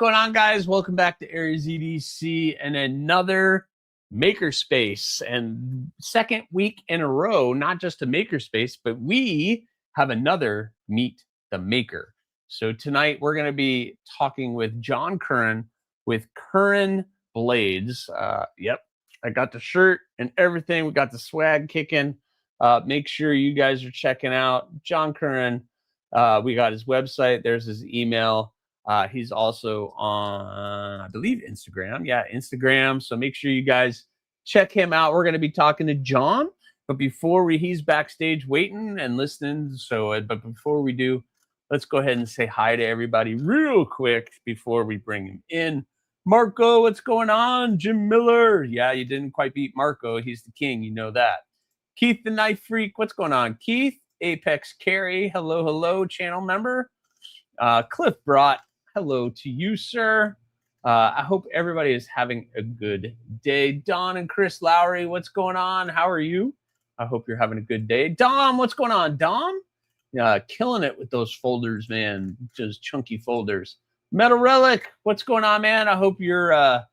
going on, guys? Welcome back to AriesEDC and another makerspace, and second week in a row, not just a makerspace, but we have another Meet the Maker. So tonight we're going to be talking with John Curran with Curran Blades. Yep, I got the shirt and everything. We got the swag kicking. Make sure you guys are checking out John Curran. We got his website. There's his email. He's also on, I believe, Instagram. Yeah, Instagram. So make sure you guys check him out. We're going to be talking to John, but he's backstage waiting and listening. But before we do, let's go ahead and say hi to everybody real quick before we bring him in. Marco, what's going on? Jim Miller. Yeah, you didn't quite beat Marco. He's the king. You know that. Keith the Knife Freak. What's going on? Keith, Apex Carry. Hello, hello, channel member. Cliff Brought. Hello to you, sir. I hope everybody is having a good day. Don and Chris Lowry, what's going on? How are you? I hope you're having a good day. Dom, what's going on? Dom? Killing it with those folders, man. Just chunky folders. Metal Relic, what's going on, man? I hope you're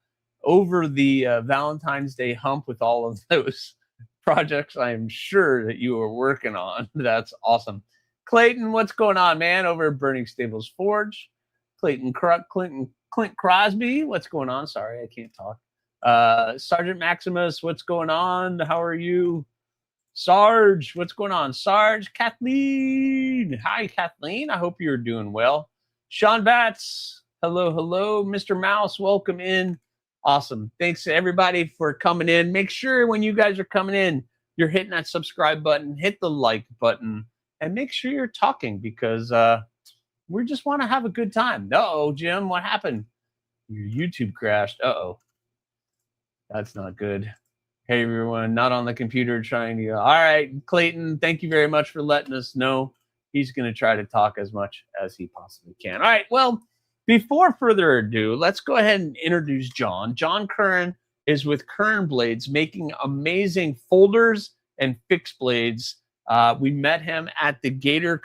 over the Valentine's Day hump with all of those projects I am sure that you are working on. That's awesome. Clayton, what's going on, man? Over at Burning Stables Forge. Clint Crosby, what's going on? Sorry, I can't talk. Sergeant Maximus, what's going on? How are you? Sarge, what's going on? Sarge, Kathleen. Hi, Kathleen. I hope you're doing well. Sean Batts, hello, hello. Mr. Mouse, welcome in. Awesome. Thanks to everybody for coming in. Make sure when you guys are coming in, you're hitting that subscribe button, hit the like button, and make sure you're talking because we just want to have a good time. Uh-oh, Jim, what happened? Your YouTube crashed. Uh-oh. That's not good. Hey, everyone, not on the computer trying to... All right, Clayton, thank you very much for letting us know. He's going to try to talk as much as he possibly can. All right, well, before further ado, let's go ahead and introduce John. John Curran is with Curran Blades, making amazing folders and fixed blades. We met him at the Gator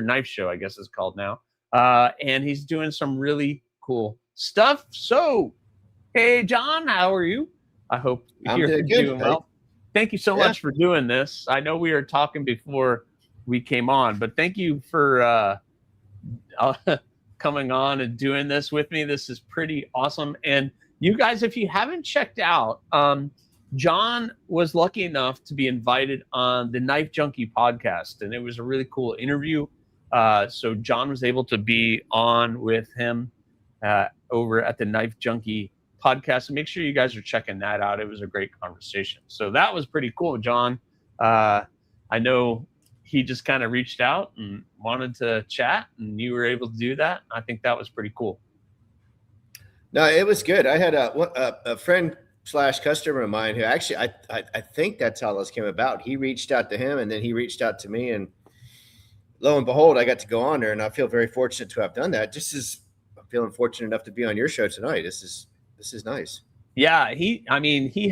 Knife Show, I guess it's called now. And he's doing some really cool stuff. So, hey, John, how are you? I hope you're doing well. Thank you so much for doing this. I know we were talking before we came on, but thank you for coming on and doing this with me. This is pretty awesome. And you guys, if you haven't checked out, John was lucky enough to be invited on the Knife Junkie podcast, and it was a really cool interview. So John was able to be on with him over at the Knife Junkie podcast. And make sure you guys are checking that out. It was a great conversation. So that was pretty cool, John. I know he just kind of reached out and wanted to chat, and you were able to do that. I think that was pretty cool. No, it was good. I had a friend / customer of mine who actually, I think that's how this came about. He reached out to him and then he reached out to me, and lo and behold, I got to go on there, and I feel very fortunate to have done that. Just as I'm feeling fortunate enough to be on your show tonight. This is nice. Yeah. He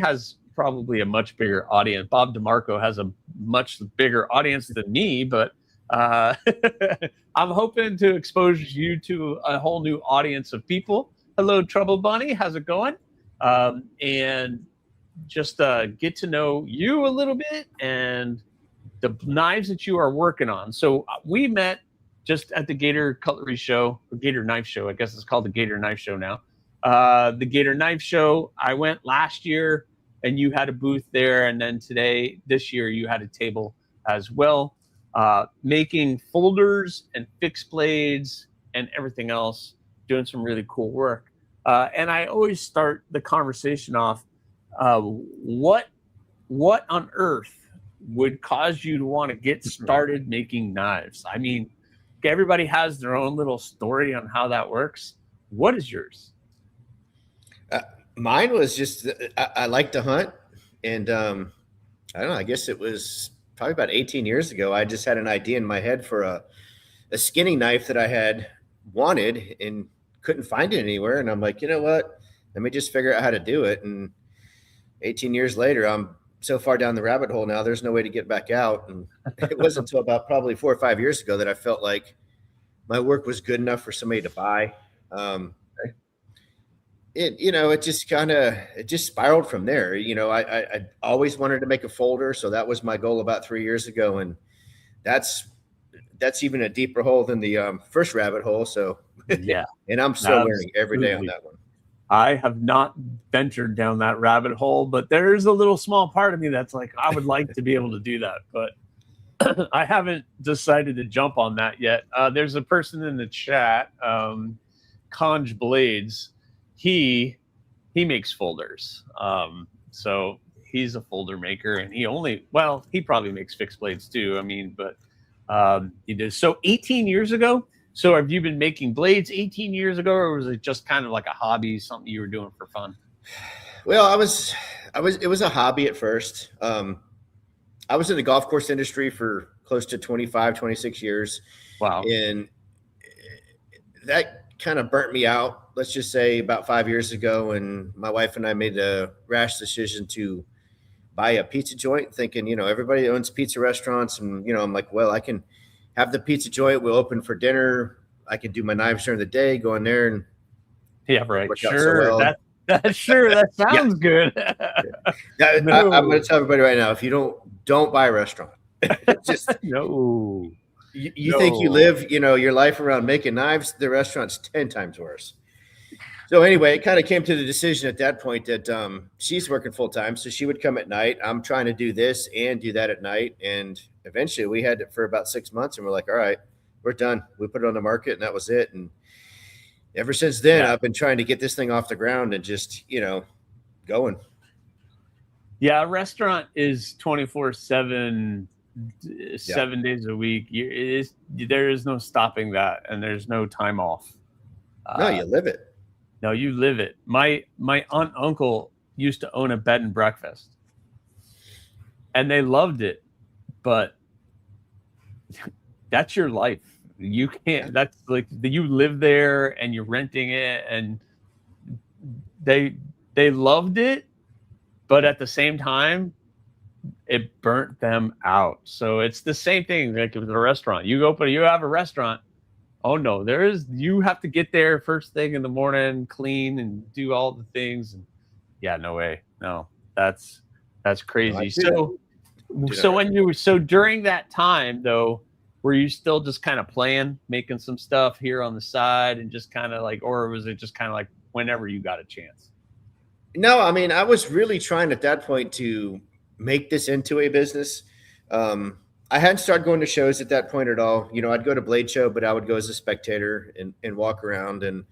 has probably a much bigger audience. Bob DeMarco has a much bigger audience than me, but I'm hoping to expose you to a whole new audience of people. Hello, Trouble Bunny. How's it going? And just get to know you a little bit and the knives that you are working on. So we met just at the Gator Cutlery Show, or Gator Knife Show. I guess it's called the Gator Knife Show now. The Gator Knife Show, I went last year and you had a booth there. And then this year, you had a table as well, making folders and fixed blades and everything else, doing some really cool work. And I always start the conversation off, what on earth would cause you to want to get started making knives? I mean, everybody has their own little story on how that works. What is yours? Mine was just, I like to hunt. And I don't know, I guess it was probably about 18 years ago. I just had an idea in my head for a skinning knife that I had wanted and couldn't find it anywhere. And I'm like, you know what? Let me just figure out how to do it. And 18 years later, I'm so far down the rabbit hole now, there's no way to get back out. And it wasn't until about probably 4 or 5 years ago that I felt like my work was good enough for somebody to buy. it just spiraled from there. I always wanted to make a folder. So that was my goal about 3 years ago. And that's even a deeper hole than the first rabbit hole. So, Yeah, and I'm still learning every day on absolutely. that one. I have not ventured down that rabbit hole, but there's a little small part of me that's like, I would like to be able to do that, but I haven't decided to jump on that yet. There's a person in the chat, Curran Blades. He makes folders. So he's a folder maker, and he probably makes fixed blades too. I mean, but he does. So 18 years ago. So have you been making blades 18 years ago, or was it just kind of like a hobby, something you were doing for fun? Well, it was a hobby at first. I was in the golf course industry for close to 25, 26 years. Wow. And that kind of burnt me out, let's just say about 5 years ago. And my wife and I made a rash decision to buy a pizza joint, thinking, everybody owns pizza restaurants. And, I'm like, well, I can have the pizza joint. We'll open for dinner. I can do my knives during the day, go in there. And yeah, right. Sure. That sounds good. I'm going to tell everybody right now, if you don't buy a restaurant. Just no. You think you live, your life around making knives, the restaurant's 10 times worse. So anyway, it kind of came to the decision at that point that she's working full time. So she would come at night. I'm trying to do this and do that at night. And eventually we had it for about 6 months, and we're like, all right, we're done. We put it on the market, and that was it. And ever since then, I've been trying to get this thing off the ground and just, going. Yeah, a restaurant is 24/7, 7 days a week. There is no stopping that, and there's no time off. No, you live it. No, you live it. My aunt and uncle used to own a bed and breakfast, and they loved it, but that's your life. You can't. That's like you live there and you're renting it, and they loved it, but at the same time, it burnt them out. So it's the same thing like with a restaurant. You have a restaurant. Oh no, you have to get there first thing in the morning, clean and do all the things. And yeah, no way. No, that's crazy. So during that time though, were you still just kind of playing, making some stuff here on the side and just kind of like, or was it just kind of like whenever you got a chance? No, I mean, I was really trying at that point to make this into a business. I hadn't started going to shows at that point at all. I'd go to Blade Show, but I would go as a spectator and walk around. And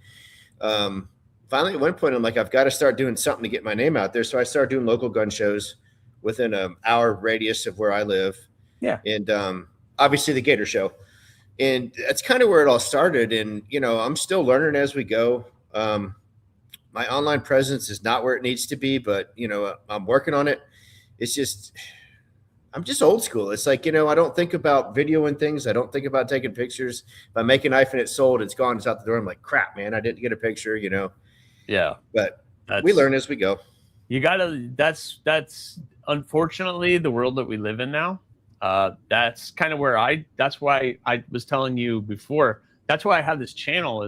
finally, at one point, I'm like, I've got to start doing something to get my name out there. So I started doing local gun shows within an hour radius of where I live. Yeah. And obviously the Gator Show. And that's kind of where it all started. And, I'm still learning as we go. My online presence is not where it needs to be, but, I'm working on it. It's just, I'm just old school. It's like, I don't think about videoing things. I don't think about taking pictures. If I make a knife and it's sold, it's gone, it's out the door. I'm like, crap, man, I didn't get a picture, Yeah. But we learn as we go. That's unfortunately the world that we live in now. That's kind of where that's why I was telling you before. That's why I have this channel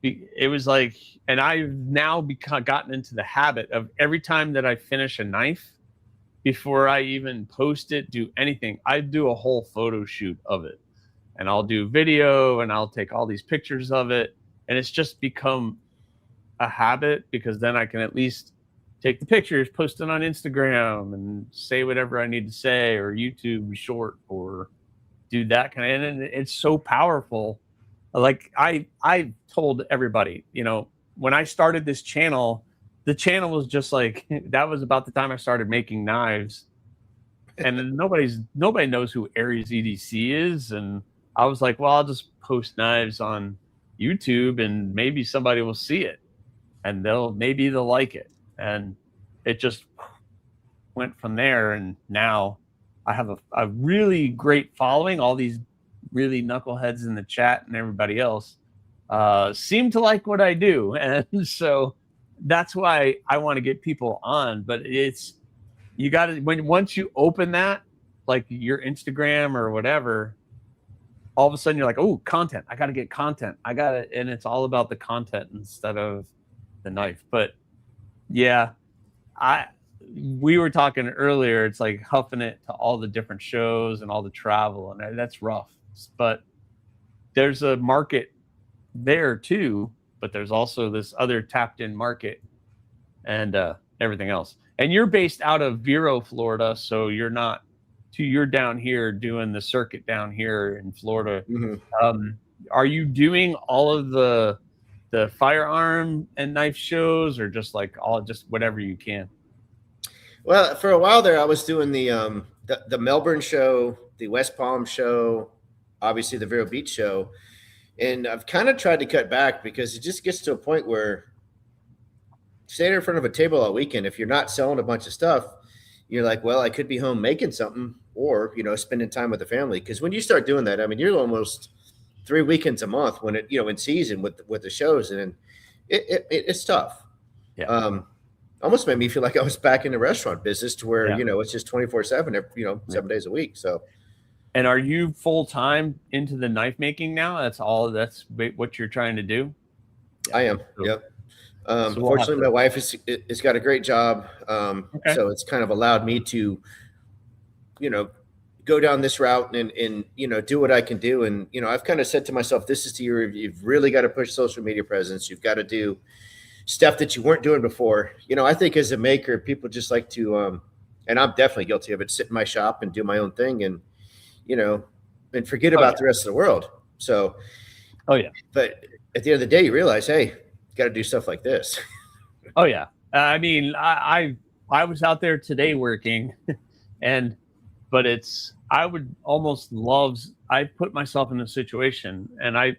it was like, and I've now gotten into the habit of every time that I finish a knife, before I even post it, do anything, I do a whole photo shoot of it, and I'll do video and I'll take all these pictures of it. And it's just become a habit because then I can at least take the pictures, post it on Instagram and say whatever I need to say, or YouTube short, or do that kind of, and it's so powerful. Like I told everybody, when I started this channel, the channel was just like, that was about the time I started making knives, and nobody knows who AriesEDC is. And I was like, well, I'll just post knives on YouTube and maybe somebody will see it and maybe they'll like it. And it just went from there. And now I have a really great following. All these really knuckleheads in the chat and everybody else seem to like what I do. And so that's why I want to get people on. But you got to, once you open that, like your Instagram or whatever, all of a sudden you're like, oh, content. I got to get content. And it's all about the content instead of the knife. But yeah, we were talking earlier, it's like huffing it to all the different shows and all the travel, and that's rough. But there's a market there too, but there's also this other tapped in market and everything else. And you're based out of Vero, Florida, so you're down here doing the circuit down here in Florida. Are you doing all of the firearm and knife shows, or just whatever you can? Well, for a while there, I was doing the Melbourne show, the West Palm show, obviously the Vero Beach show, and I've kind of tried to cut back because it just gets to a point where standing in front of a table all weekend, if you're not selling a bunch of stuff, you're like, well, I could be home making something, or spending time with the family. Because when you start doing that, I mean, you're almost 3 weekends a month when it in season with the shows, and it's tough. Yeah. Almost made me feel like I was back in the restaurant business, to where it's just 24/7, 7 days a week. So. And are you full time into the knife making now? That's what you're trying to do? I am. Yep. Fortunately, my wife has got a great job. So it's kind of allowed me to, go down this route and do what I can do. And, I've kind of said to myself, this is the year you've really got to push social media presence. You've got to do stuff that you weren't doing before. I think as a maker, people just like to, and I'm definitely guilty of it, sit in my shop and do my own thing and, and forget about the rest of the world. So, but at the end of the day, you realize, hey, got to do stuff like this. Oh yeah. I mean, I was out there today working but I would almost I put myself in a situation, and I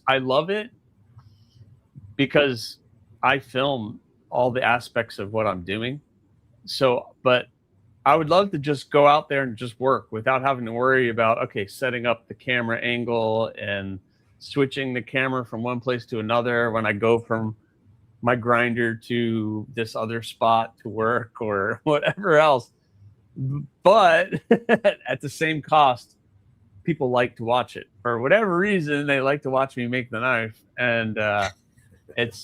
love it because I film all the aspects of what I'm doing. So, but I would love to just go out there and just work without having to worry about, setting up the camera angle and switching the camera from one place to another when I go from my grinder to this other spot to work or whatever else. But at the same cost, people like to watch it for whatever reason. They like to watch me make the knife, and it's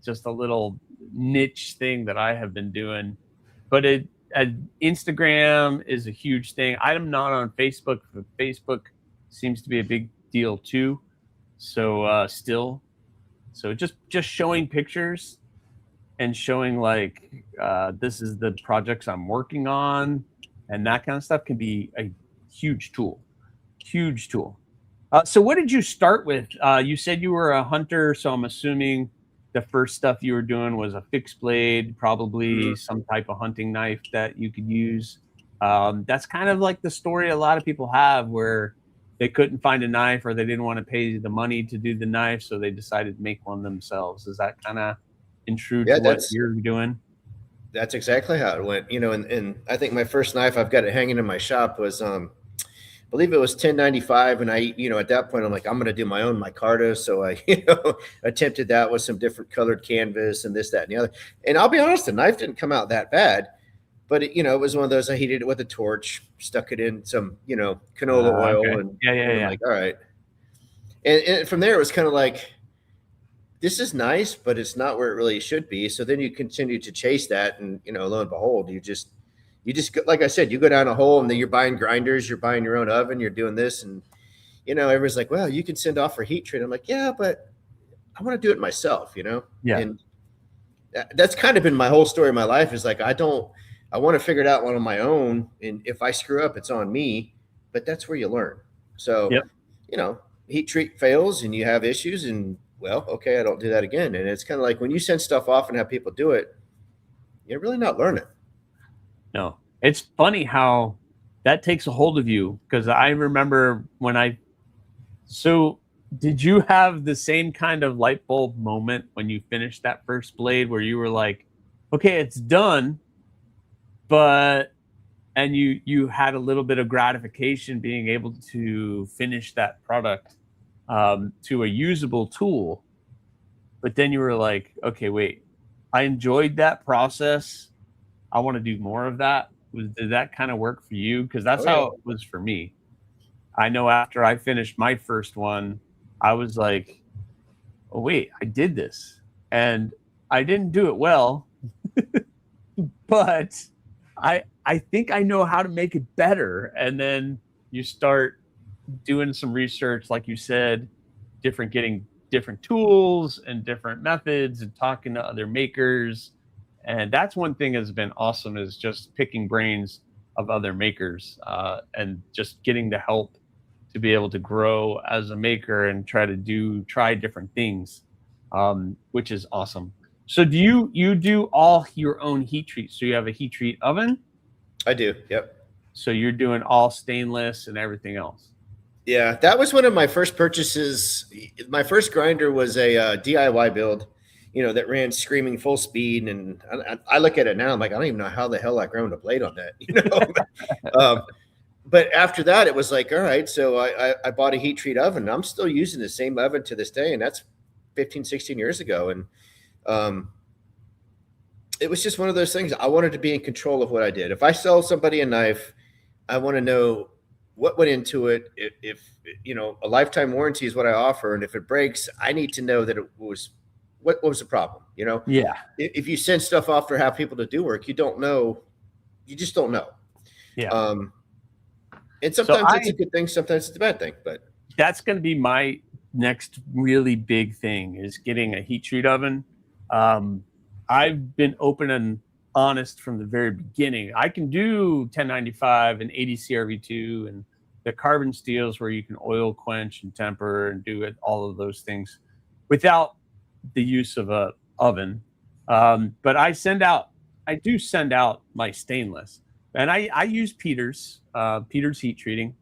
just a little niche thing that I have been doing. But Instagram is a huge thing. I'm not on Facebook, but Facebook seems to be a big deal too. So just showing pictures and showing this is the projects I'm working on, and that kind of stuff can be a huge tool. So what did you start with? You said you were a hunter, so I'm assuming the first stuff you were doing was a fixed blade, probably some type of hunting knife that you could use. That's kind of like the story a lot of people have, where they couldn't find a knife, or they didn't want to pay the money to do the knife, so they decided to make one themselves. Is that kind of true to what you're doing? That's exactly how it went. And I think my first knife, I've got it hanging in my shop, was I believe it was 1095, and I at that point I'm like, I'm going to do my own micarta. So I attempted that with some different colored canvas and this, that, and the other. And I'll be honest, the knife didn't come out that bad. But it was one of those, I heated it with a torch, stuck it in some, canola oil, and I'm like, all right. And from there, it was kind of like, this is nice, but it's not where it really should be. So then you continue to chase that, and lo and behold, you just like I said, you go down a hole, and then you're buying grinders, you're buying your own oven, you're doing this, and everybody's like, well, you can send off for heat treat. I'm like, yeah, but I want to do it myself, Yeah. And that's kind of been my whole story of my life, is like, I want to figure it out on my own. And if I screw up, it's on me, but that's where you learn. So, heat treat fails and you have issues, and well, okay, I don't do that again. And it's kind of like when you send stuff off and have people do it, you're really not learning. No, it's funny how that takes a hold of you. Cause I remember so did you have the same kind of light bulb moment when you finished that first blade, where you were like, okay, it's done, and you had a little bit of gratification being able to finish that product to a usable tool, but then you were like, okay, wait, I enjoyed that process, I want to do more of that. Did that kind of work for you? Because that's how it was for me. I know after I finished my first one, I was like, oh wait, I did this. and I didn't do it well, but I think I know how to make it better. And then you start doing some research, like you said, getting different tools and different methods and talking to other makers. And that's one thing that's been awesome, is just picking brains of other makers, and just getting the help to be able to grow as a maker and try different things, which is awesome. So do you do all your own heat treats? So you have a heat treat oven? I do. Yep. So you're doing all stainless and everything else? Yeah, that was one of my first purchases. My first grinder was a DIY build, that ran screaming full speed. And I look at it now, I'm like, I don't even know how the hell I ground a blade on that. But after that, it was like, all right, so I bought a heat treat oven. I'm still using the same oven to this day, and that's 15, 16 years ago. And it was just one of those things. I wanted to be in control of what I did. If I sell somebody a knife, I want to know what went into it. If a lifetime warranty is what I offer, and if it breaks, I need to know that it was what was the problem. Yeah. If you send stuff off or have people to do work, you don't know. You just don't know. Yeah. And sometimes it's a good thing, sometimes it's a bad thing. But that's going to be my next really big thing, is getting a heat treat oven. I've been open and honest from the very beginning. I can do 1095 and 80 CRV2 and the carbon steels where you can oil quench and temper and do all of those things without the use of a oven. But I do send out my stainless, and I use Peter's heat treating.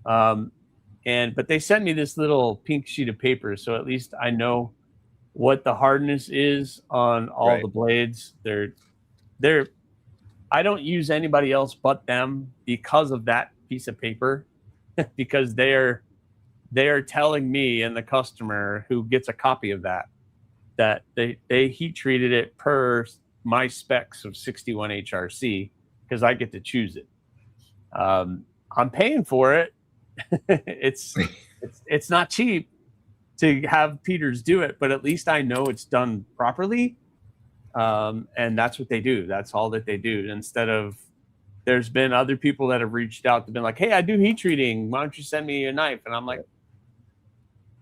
But they sent me this little pink sheet of paper, so at least I know what the hardness is on all the blades. I don't use anybody else but them because of that piece of paper, because they are telling me and the customer who gets a copy of that they heat treated it per my specs of 61 HRC, because I get to choose it. I'm paying for it. It's not cheap to have Peters do it, but at least I know it's done properly. And that's what they do. That's all that they do. Instead of, there's been other people that have reached out to been like, hey, I do heat treating. Why don't you send me a knife? And I'm like,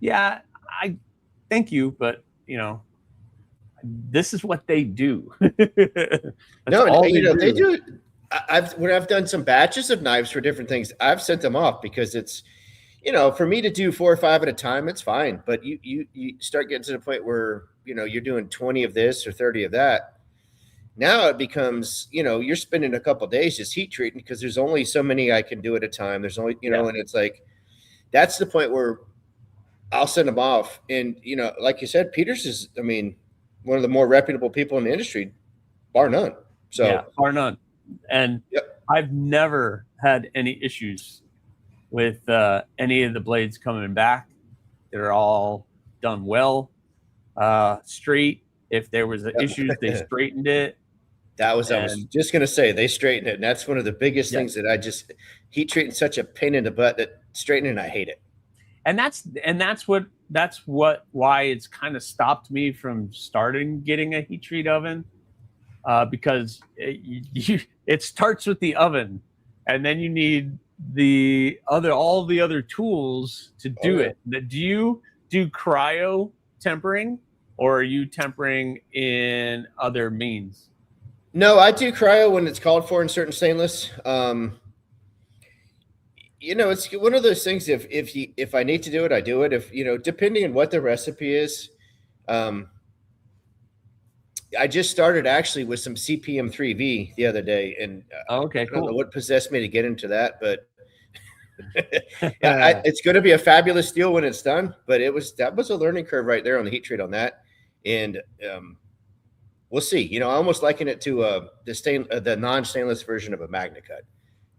yeah, I thank you, but this is what they do. No, they do. When I've done some batches of knives for different things, I've sent them off because it's, for me to do 4 or 5 at a time, it's fine. But you start getting to the point where, you're doing 20 of this or 30 of that. Now it becomes, you're spending a couple of days just heat treating because there's only so many I can do at a time. There's only, and it's like, that's the point where I'll send them off. And, like you said, Peters is, one of the more reputable people in the industry, bar none. So yeah, bar none. And I've never had any issues with any of the blades coming back. They're all done well, straight. If there was issues, they straightened it. I was just going to say, they straightened it. And that's one of the biggest things that heat treating such a pain in the butt, that straightening, I hate it. And that's why it's kind of stopped me from getting a heat treat oven, because it starts with the oven, and then you need all the other tools to do it. Do you do cryo tempering, or are you tempering in other means? No, I do cryo when it's called for in certain stainless. It's one of those things. If I need to do it, I do it. If depending on what the recipe is. I just started actually with some CPM3V the other day, and I don't know what possessed me to get into that, but it's going to be a fabulous steel when it's done. But that was a learning curve right there on the heat treat on that, and we'll see. I almost liken it to the non-stainless version of a Magna Cut.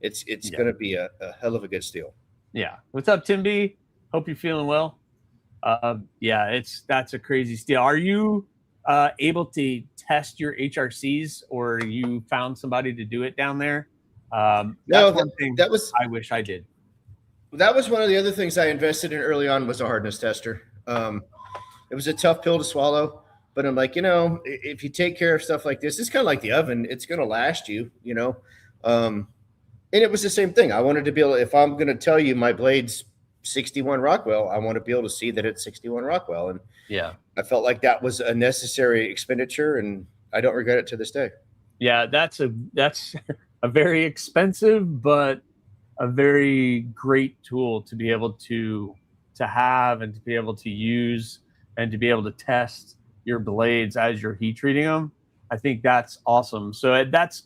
It's going to be a hell of a good steel. Yeah. What's up, Tim B? Hope you're feeling well. That's a crazy steel. Are you able to test your HRCs, or you found somebody to do it down there? That's one thing I wish I did. That was one of the other things I invested in early on, was a hardness tester. It was a tough pill to swallow. But I'm like, if you take care of stuff like this, it's kind of like the oven. It's going to last you, and it was the same thing. I wanted to be able, if I'm going to tell you my blade's 61 Rockwell, I want to be able to see that it's 61 Rockwell. And Yeah. I felt like that was a necessary expenditure, and I don't regret it to this day. Yeah, that's a very expensive but a very great tool to be able to have and to be able to use and to be able to test your blades as you're heat treating them. I think that's awesome. So that's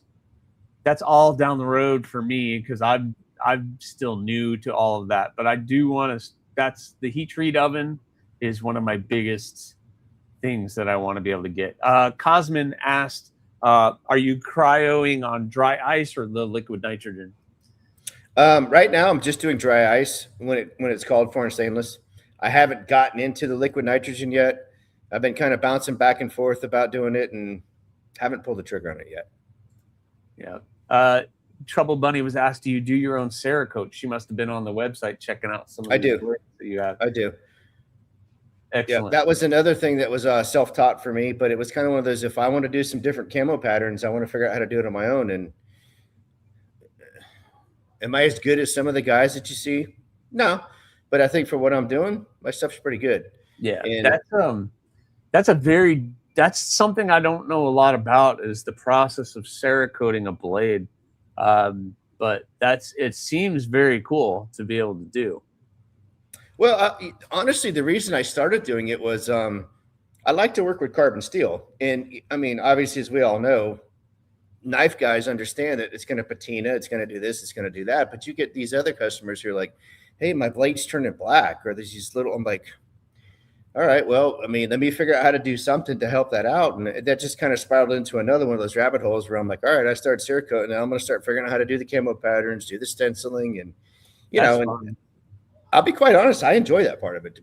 all down the road for me, because I'm still new to all of that. But I do want to. That's the heat treat oven is one of my biggest things that I want to be able to get. Cosmin asked, are you cryoing on dry ice or the liquid nitrogen? Right now, I'm just doing dry ice when it's called for in stainless. I haven't gotten into the liquid nitrogen yet. I've been kind of bouncing back and forth about doing it, and haven't pulled the trigger on it yet. Yeah. Trouble Bunny was asked, do you do your own Cerakote? She must have been on the website checking out some of the blades that you have. I do. Excellent. Yeah, that was another thing that was self-taught for me, but it was kind of one of those, if I want to do some different camo patterns, I want to figure out how to do it on my own. And am I as good as some of the guys that you see? No, but I think for what I'm doing, my stuff's pretty good. Yeah, and that's something I don't know a lot about, is the process of Cerakoting a blade. But it seems very cool to be able to do. Well, honestly, the reason I started doing it was I like to work with carbon steel. And I mean, obviously, as we all know, knife guys understand that it's going to patina, it's going to do this, it's going to do that. But you get these other customers who are like, hey, my blade's turning black, or there's these little, I'm like, all right, well, I mean, let me figure out how to do something to help that out. And that just kind of spiraled into another one of those rabbit holes where I'm like, all right, I started Cerakote, now I'm going to start figuring out how to do the camo patterns, do the stenciling, and, and I'll be quite honest, I enjoy that part of it.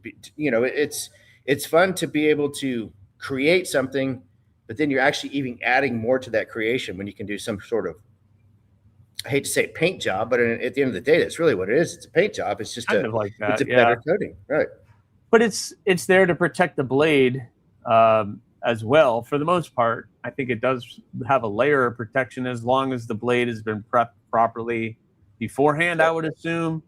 It's fun to be able to create something, but then you're actually even adding more to that creation when you can do some sort of, I hate to say paint job, but at the end of the day, that's really what it is. It's a paint job. It's just kind of like that. It's a better coating, right? But it's there to protect the blade as well. For the most part, I think it does have a layer of protection as long as the blade has been prepped properly beforehand, I would assume.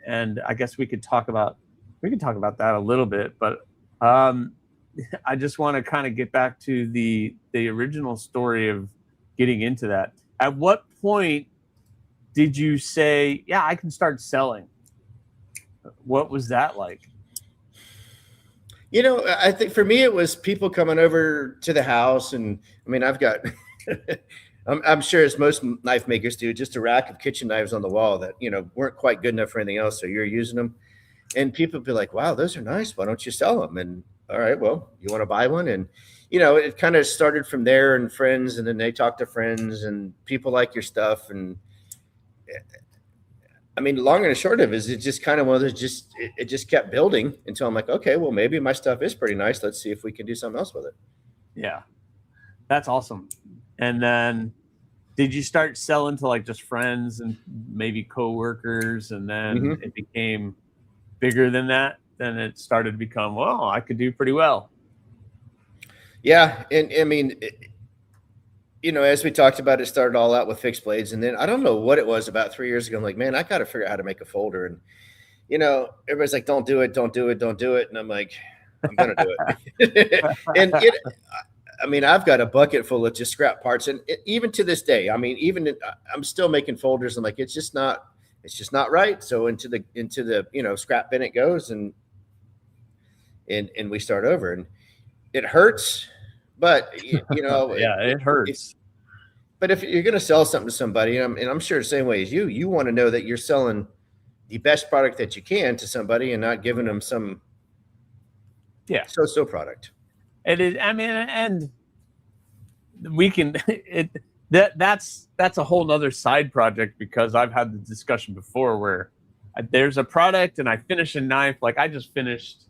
And I guess we could talk about that a little bit. But I just want to kind of get back to the original story of getting into that. At what point did you say, yeah, I can start selling? What was that like? I think for me, it was people coming over to the house. And I mean, I've got, I'm sure as most knife makers do, just a rack of kitchen knives on the wall that, weren't quite good enough for anything else. So you're using them, and people be like, wow, those are nice. Why don't you sell them? And all right, well, you want to buy one? And, it kind of started from there, and friends, and then they talk to friends, and people like your stuff. And I mean, long and the short of it is, it just kind of one of those, it just kept building until I'm like, okay, well, maybe my stuff is pretty nice. Let's see if we can do something else with it. Yeah, that's awesome. And then did you start selling to like just friends and maybe coworkers, and then it became bigger than that? Then it started to become, well, I could do pretty well. Yeah. And I mean, as we talked about, it started all out with fixed blades. And then I don't know what it was about 3 years ago. I'm like, man, I got to figure out how to make a folder. And, everybody's like, don't do it, don't do it, don't do it. And I'm like, I'm going to do it. And I mean, I've got a bucket full of just scrap parts. And even to this day, I mean, I'm still making folders. I'm like, it's just not right. So into the scrap bin it goes, and we start over, and it hurts. But yeah, it hurts. But if you're going to sell something to somebody, and I'm sure the same way as you want to know that you're selling the best product that you can to somebody, and not giving them some so product. It is. I mean, and we can. That's a whole nother side project, because I've had the discussion before where there's a product and I finish a knife. Like I just finished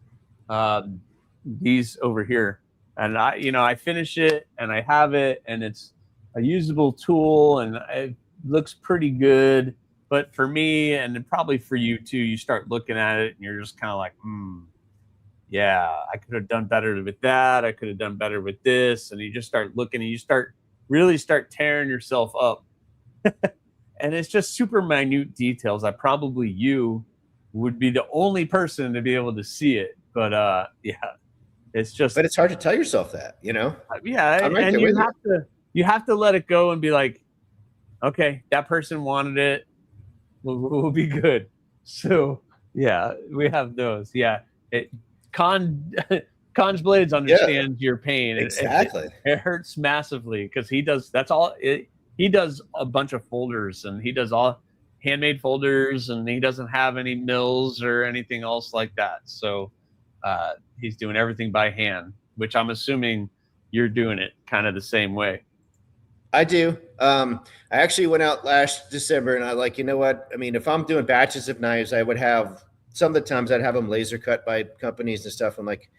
these over here. And I finish it and I have it, and it's a usable tool and it looks pretty good. But for me, and probably for you too, you start looking at it and you're just kind of like, yeah, I could have done better with that. I could have done better with this. And you just start looking and you really start tearing yourself up. And it's just super minute details that probably you would be the only person to be able to see it. But yeah, it's just, But it's hard to tell yourself that, you know. yeah. I'm right And there with you. you have to let it go and be like, okay, that person wanted it. We'll be good. So yeah, we have those. Yeah. It, con Con's Blades understands your pain. Exactly. It hurts massively because he does. That's all. He does a bunch of folders, and he does all handmade folders, and he doesn't have any mills or anything else like that. So he's doing everything by hand, which I'm assuming you're doing it kind of the same way. I do. I actually went out last December and I like, you know what? I mean, if I'm doing batches of knives, I would have some of the times I'd have them laser cut by companies and stuff. I'm like,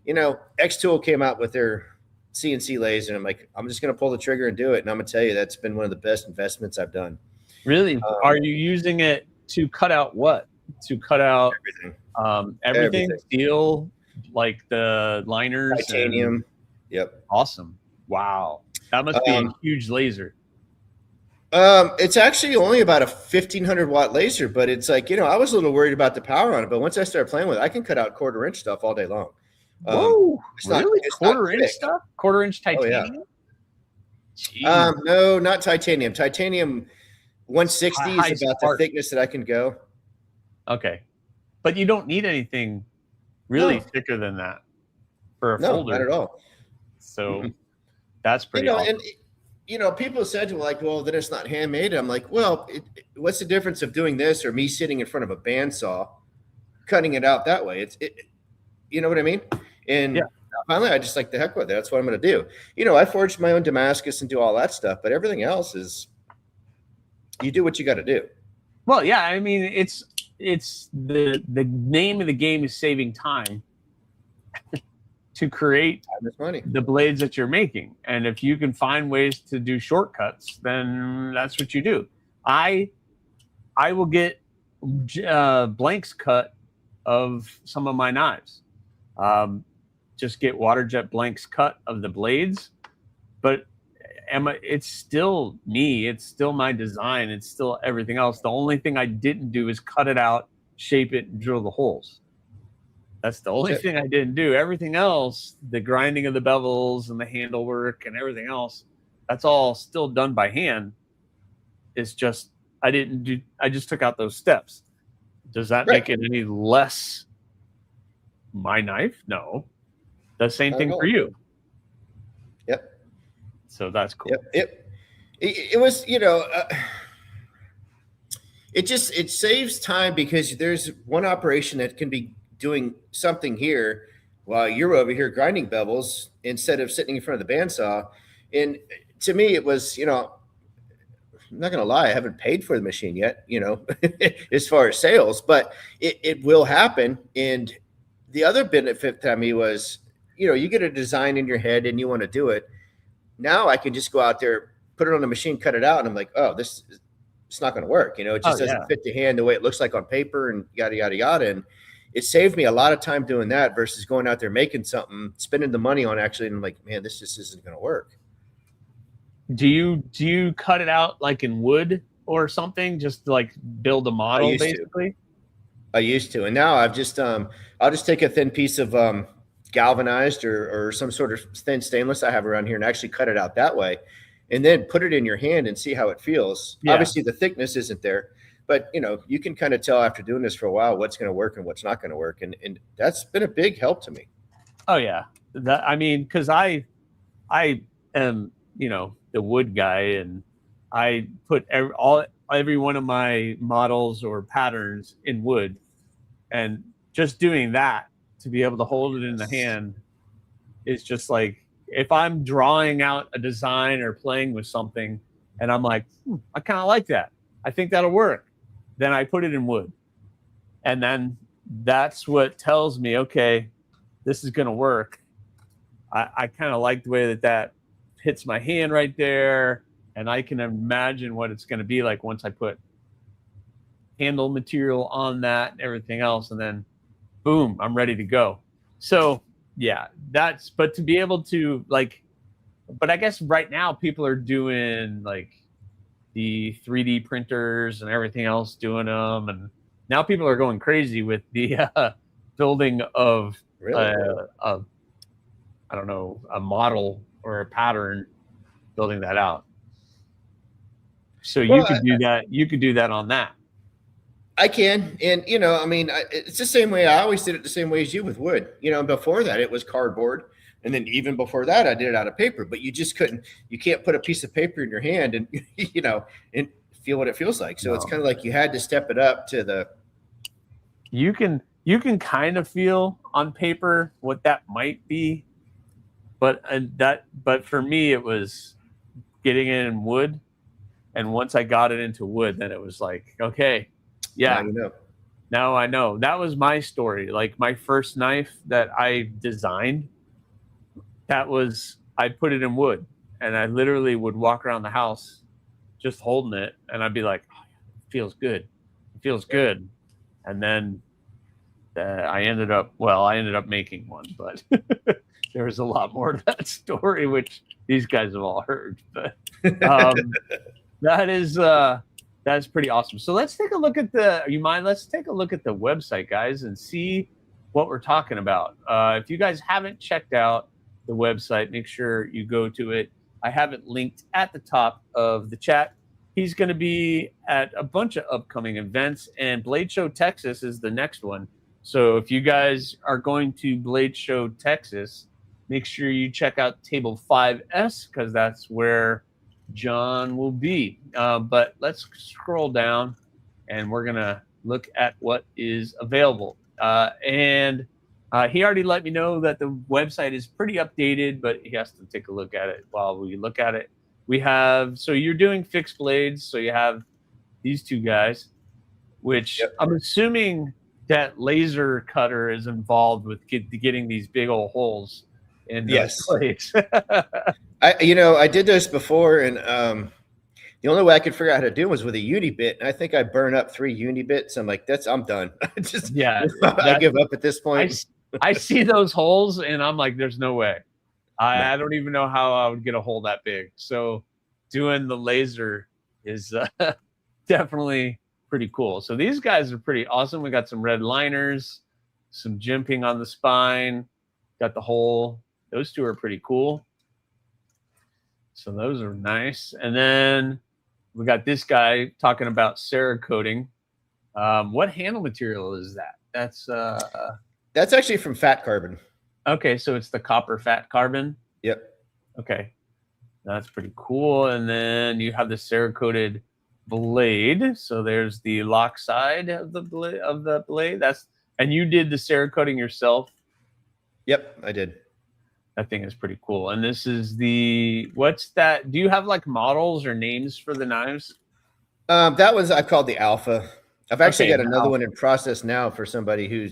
you know, X Tool came out with their CNC laser. And I'm like, I'm just going to pull the trigger and do it. And I'm going to tell you, that's been one of the best investments I've done. Really? Are you using it to cut out what? To cut out everything? Steel, like the liners? Titanium. Yep. Awesome. Wow. That must be a huge laser. It's actually only about a 1500 watt laser, but it's like, you know, I was a little worried about the power on it, but once I started playing with it, I can cut out 1/4 inch stuff all day long. Whoa, really? 1/4 inch stuff? 1/4 inch titanium? Oh, yeah. No, not titanium. Titanium 160 is about the thickness that I can go. Okay. But you don't need anything really thicker than that for a folder. No, not at all. So that's pretty awesome. And you know, people said to me like, well, then it's not handmade. I'm like, well, what's the difference of doing this or me sitting in front of a bandsaw, cutting it out that way? You know what I mean? And finally, I just like the heck with it. That's what I'm going to do. You know, I forged my own Damascus and do all that stuff, but everything else is, you do what you got to do. Well, yeah, I mean, it's the name of the game is saving time to create the blades that you're making. And if you can find ways to do shortcuts, then that's what you do. I will get blanks cut of some of my knives. Just get water jet blanks cut of the blades. But it's still me. It's still my design. It's still everything else. The only thing I didn't do is cut it out, shape it, and drill the holes. That's the only thing I didn't do. Everything else, the grinding of the bevels and the handle work and everything else, that's all still done by hand. It's just I just took out those steps. Does that make it any less my knife? No. The same thing for you. Yep. So that's cool. Yep. It was, you know, it saves time because there's one operation that can be doing something here while you're over here grinding bevels instead of sitting in front of the bandsaw. And to me, it was, you know, I'm not going to lie, I haven't paid for the machine yet, you know, as far as sales, but it will happen. And the other benefit to me was, you know, you get a design in your head and you want to do it. Now I can just go out there, put it on the machine, cut it out. And I'm like, oh, it's not going to work. You know, it just doesn't fit the hand the way it looks like on paper and yada, yada, yada. And it saved me a lot of time doing that versus going out there making something, spending the money on actually. And I'm like, man, this just isn't going to work. Do you cut it out like in wood or something, just to like build a model basically? I used to. And now I've just, I'll just take a thin piece of galvanized or some sort of thin stainless I have around here and actually cut it out that way. And then put it in your hand and see how it feels. Yeah. Obviously the thickness isn't there. But, you know, you can kind of tell after doing this for a while what's going to work and what's not going to work. And that's been a big help to me. Oh, yeah. I mean, because I am, you know, the wood guy, and I put every one of my models or patterns in wood. And just doing that to be able to hold it in the hand is just like, if I'm drawing out a design or playing with something and I'm like, I kind of like that, I think that'll work, then I put it in wood. And then that's what tells me, okay, this is going to work. I kind of like the way that hits my hand right there. And I can imagine what it's going to be like once I put handle material on that and everything else. And then boom, I'm ready to go. So yeah, but to be able to like, but I guess right now people are doing like the 3D printers and everything else doing them. And now people are going crazy with the building of Really? a, I don't know, a model or a pattern, building that out. So you Well, could do that. You could do that on that. I can, and I mean, it's the same way. I always did it the same way as you with wood. And before that, it was cardboard, and then even before that, I did it out of paper. But you just couldn't. You can't put a piece of paper in your hand and and feel what it feels like. So it's kind of like you had to step it up to the. You can kind of feel on paper what that might be, but for me it was getting it in wood, and once I got it into wood, then it was like, okay, yeah. Now I know. That was my story. Like my first knife that I designed, I put it in wood, and I literally would walk around the house just holding it, and I'd be like, oh, it feels good. It feels good. And then I ended up making one, but there was a lot more to that story, which these guys have all heard. But that's pretty awesome. So let's take a look at let's take a look at the website, guys, and see what we're talking about. If you guys haven't checked out the website, make sure you go to it. I have it linked at the top of the chat. He's going to be at a bunch of upcoming events, and Blade Show Texas is the next one. So if you guys are going to Blade Show Texas, make sure you check out Table 5S, because that's where John will be. But let's scroll down, and we're going to look at what is available. And he already let me know that the website is pretty updated, but he has to take a look at it while we look at it. So you're doing fixed blades, so you have these two guys, which I'm assuming that laser cutter is involved with getting these big old holes in those blades. I did this before, and the only way I could figure out how to do it was with a uni bit, and I think I burned up 3 uni bits. I'm like, I'm done. I give up at this point. I see those holes, and I'm like, there's no way. I don't even know how I would get a hole that big. So doing the laser is definitely pretty cool. So these guys are pretty awesome. We got some red liners, some jimping on the spine, got the hole. Those two are pretty cool. So those are nice. And then we got this guy talking about Cerakoting. What handle material is that? That's actually from fat carbon. Okay, so it's the copper fat carbon. Yep. Okay, that's pretty cool. And then you have the Cerakoted blade. So there's the lock side of the blade. And you did the Cerakoting yourself. Yep, I did. That thing is pretty cool. And this is what's that? Do you have like models or names for the knives? That was I called the Alpha. I've actually got another one in process now for somebody who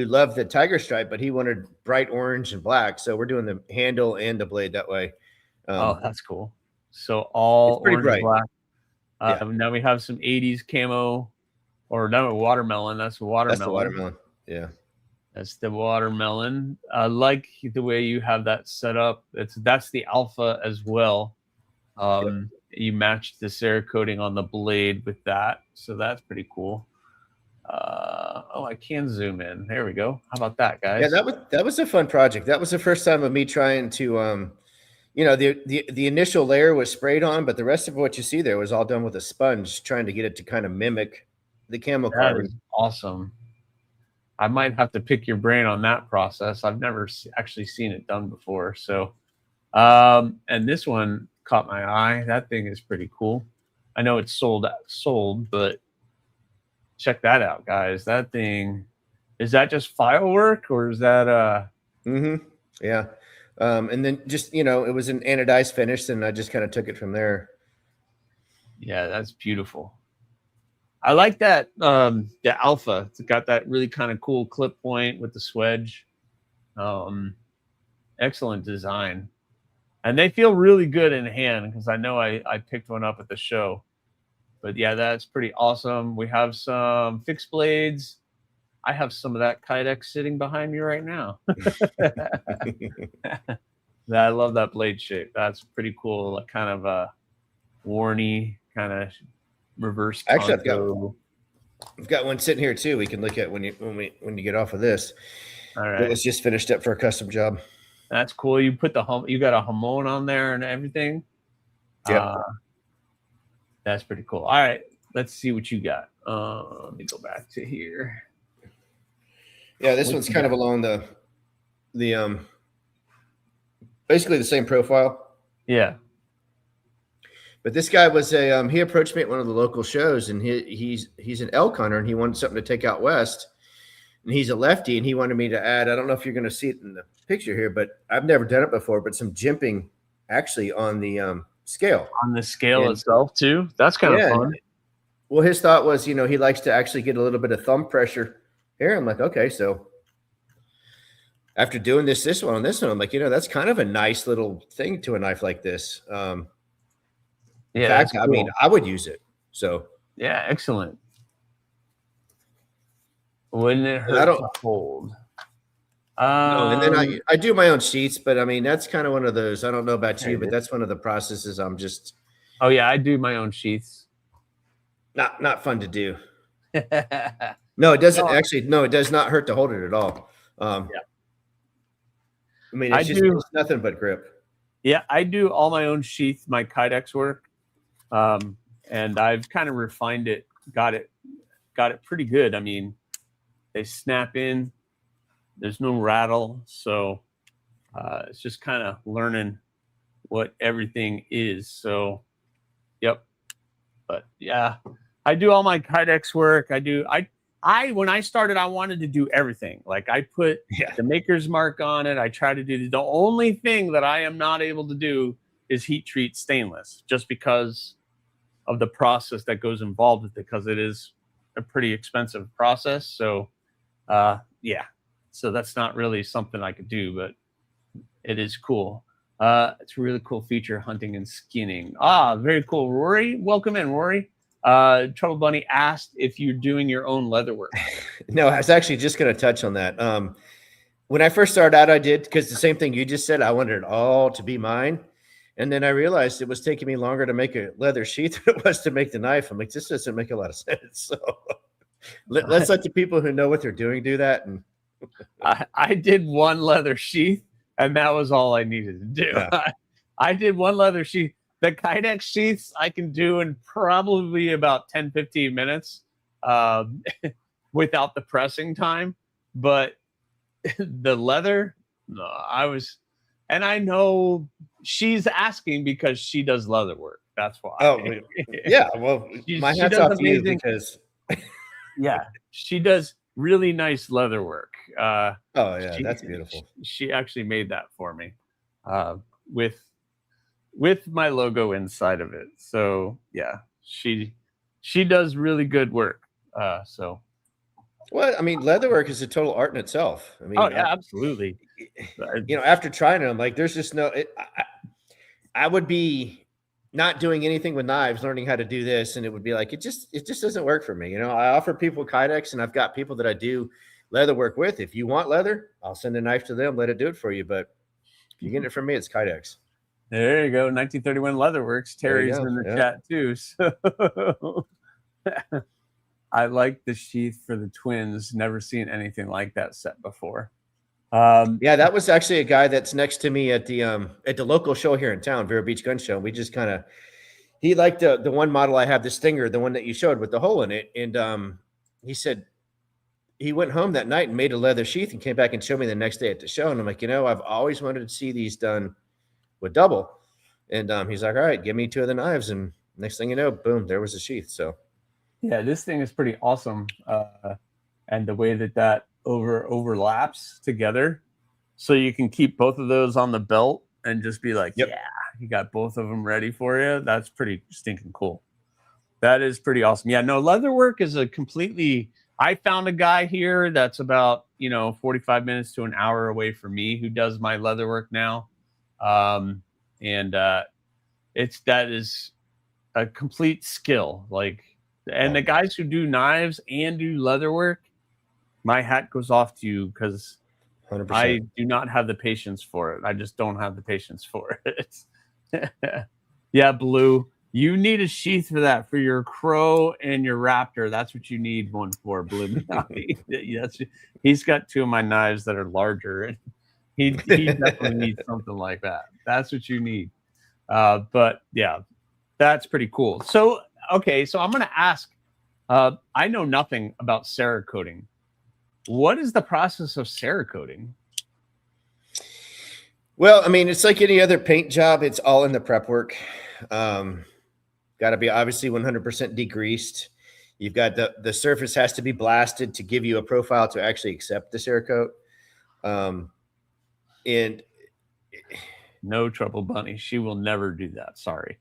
loved the tiger stripe, but he wanted bright orange and black. So we're doing the handle and the blade that way. Oh, that's cool. So all pretty orange bright. And black. Now we have some 80s camo, or no, watermelon. That's watermelon. That's the watermelon. Yeah. That's the watermelon. I like the way you have that set up. That's the Alpha as well. You matched the Cerakoting on the blade with that, so that's pretty cool. I can zoom in. There we go. How about that, guys? Yeah, that was a fun project. That was the first time of me trying to, the initial layer was sprayed on, but the rest of what you see there was all done with a sponge, trying to get it to kind of mimic the camo carbon. That is awesome. I might have to pick your brain on that process. I've never actually seen it done before. So, and this one caught my eye. That thing is pretty cool. I know it's sold, but check that out, guys. That thing, is that just file work, or is that yeah. And then just, it was an anodized finish, and I just kind of took it from there. Yeah, that's beautiful. I like that the Alpha. It's got that really kind of cool clip point with the swedge. Excellent design. And they feel really good in hand, because I know I picked one up at the show. But yeah, that's pretty awesome. We have some fixed blades. I have some of that Kydex sitting behind me right now. I love that blade shape. That's pretty cool. Kind of a Warney kind of reverse Actually, Tonto. I've got one sitting here too. We can look at when you get off of this. All It right, was just finished up for a custom job. that's cool. You put you got a Hamon on there and everything. Yeah, That's pretty cool. All right, let's see what you got. Let me go back to here. yeah. This one's kind of along the basically the same profile. Yeah. But this guy was he approached me at one of the local shows, and he's an elk hunter, and he wanted something to take out west. And he's a lefty, and he wanted me to add, I don't know if you're going to see it in the picture here, but I've never done it before, but some jimping actually on the scale. On the scale itself too? That's kind of fun. Well, his thought was, he likes to actually get a little bit of thumb pressure here. I'm like, okay, so after doing this one, I'm like, that's kind of a nice little thing to a knife like this. Yeah, in fact, cool. I mean, I would use it. So yeah, excellent. Wouldn't it hurt to hold? No, and then I do my own sheets, but I mean, that's kind of one of those. I don't know about you, but that's one of the processes I'm just. Oh yeah, I do my own sheets. Not fun to do. No, it doesn't actually. No, it does not hurt to hold it at all. Yeah. I mean, it's nothing but grip. Yeah, I do all my own sheath, my Kydex work, and I've kind of refined it, got it pretty good. I mean, they snap in. There's no rattle, so it's just kind of learning what everything is. So, yep. But yeah, I do all my Kydex work. I when I started, I wanted to do everything. Like I put the maker's mark on it. I try to do the only thing that I am not able to do is heat treat stainless, just because of the process that goes involved with it, because it is a pretty expensive process. So, yeah. So that's not really something I could do, but it is cool. It's a really cool feature, hunting and skinning. Very cool. Rory, welcome in, Rory. Trouble Bunny asked if you're doing your own leather work. No, I was actually just going to touch on that. When I first started out, I did, because the same thing you just said, I wanted it all to be mine. And then I realized it was taking me longer to make a leather sheath than it was to make the knife. I'm like, this doesn't make a lot of sense. So let's let the people who know what they're doing do that. And I did one leather sheath, and that was all I needed to do. Yeah. I did one leather sheath. The Kydex sheaths I can do in probably about 10, 15 minutes without the pressing time. But the leather, no, and I know she's asking because she does leather work. That's why. Oh, yeah. Well, my hat's off to you because. Yeah, she does really nice leather work. Oh yeah, that's beautiful. She actually made that for me with my logo inside of it. So yeah, she does really good work. So. Well, I mean, leather work is a total art in itself. I mean, absolutely. After trying it, I'm like, there's just no. I would be not doing anything with knives, learning how to do this, and it would be like it just doesn't work for me. I offer people Kydex, and I've got people that I do leather work with. If you want leather, I'll send a knife to them, let it do it for you. But if you get it from me, it's Kydex. There you go, 1931 Leatherworks. Terry's in the chat too. So I like the sheath for the twins. Never seen anything like that set before. Yeah, that was actually a guy that's next to me at the local show here in town, Vero Beach Gun Show. We just kind of, he liked the one model I have, the Stinger, the one that you showed with the hole in it. And he said he went home that night and made a leather sheath and came back and showed me the next day at the show. And I'm like, I've always wanted to see these done with double. And he's like, all right, give me two of the knives. And next thing you know, boom, there was a sheath. So yeah, this thing is pretty awesome. And the way that overlaps together, so you can keep both of those on the belt and just be like, yeah, you got both of them ready for you. That's pretty stinking cool. That is pretty awesome. Yeah, no, leather work is I found a guy here that's about 45 minutes to an hour away from me who does my leather work now. That is a complete skill. Like, and the guys who do knives and do leather work, my hat goes off to you because 100%. I do not have the patience for it. I just don't have the patience for it. Yeah, Blue. You need a sheath for that, for your crow and your raptor. That's what you need one for, Blue. He's got two of my knives that are larger, and he definitely needs something like that. That's what you need. But yeah, that's pretty cool. So okay, so I'm gonna ask. I know nothing about Cerakoting. What is the process of Cerakoting? Well, I mean, it's like any other paint job. It's all in the prep work. Got to be obviously 100% degreased. You've got the surface has to be blasted to give you a profile to actually accept the Cerakote. And no trouble, Bunny. She will never do that. Sorry.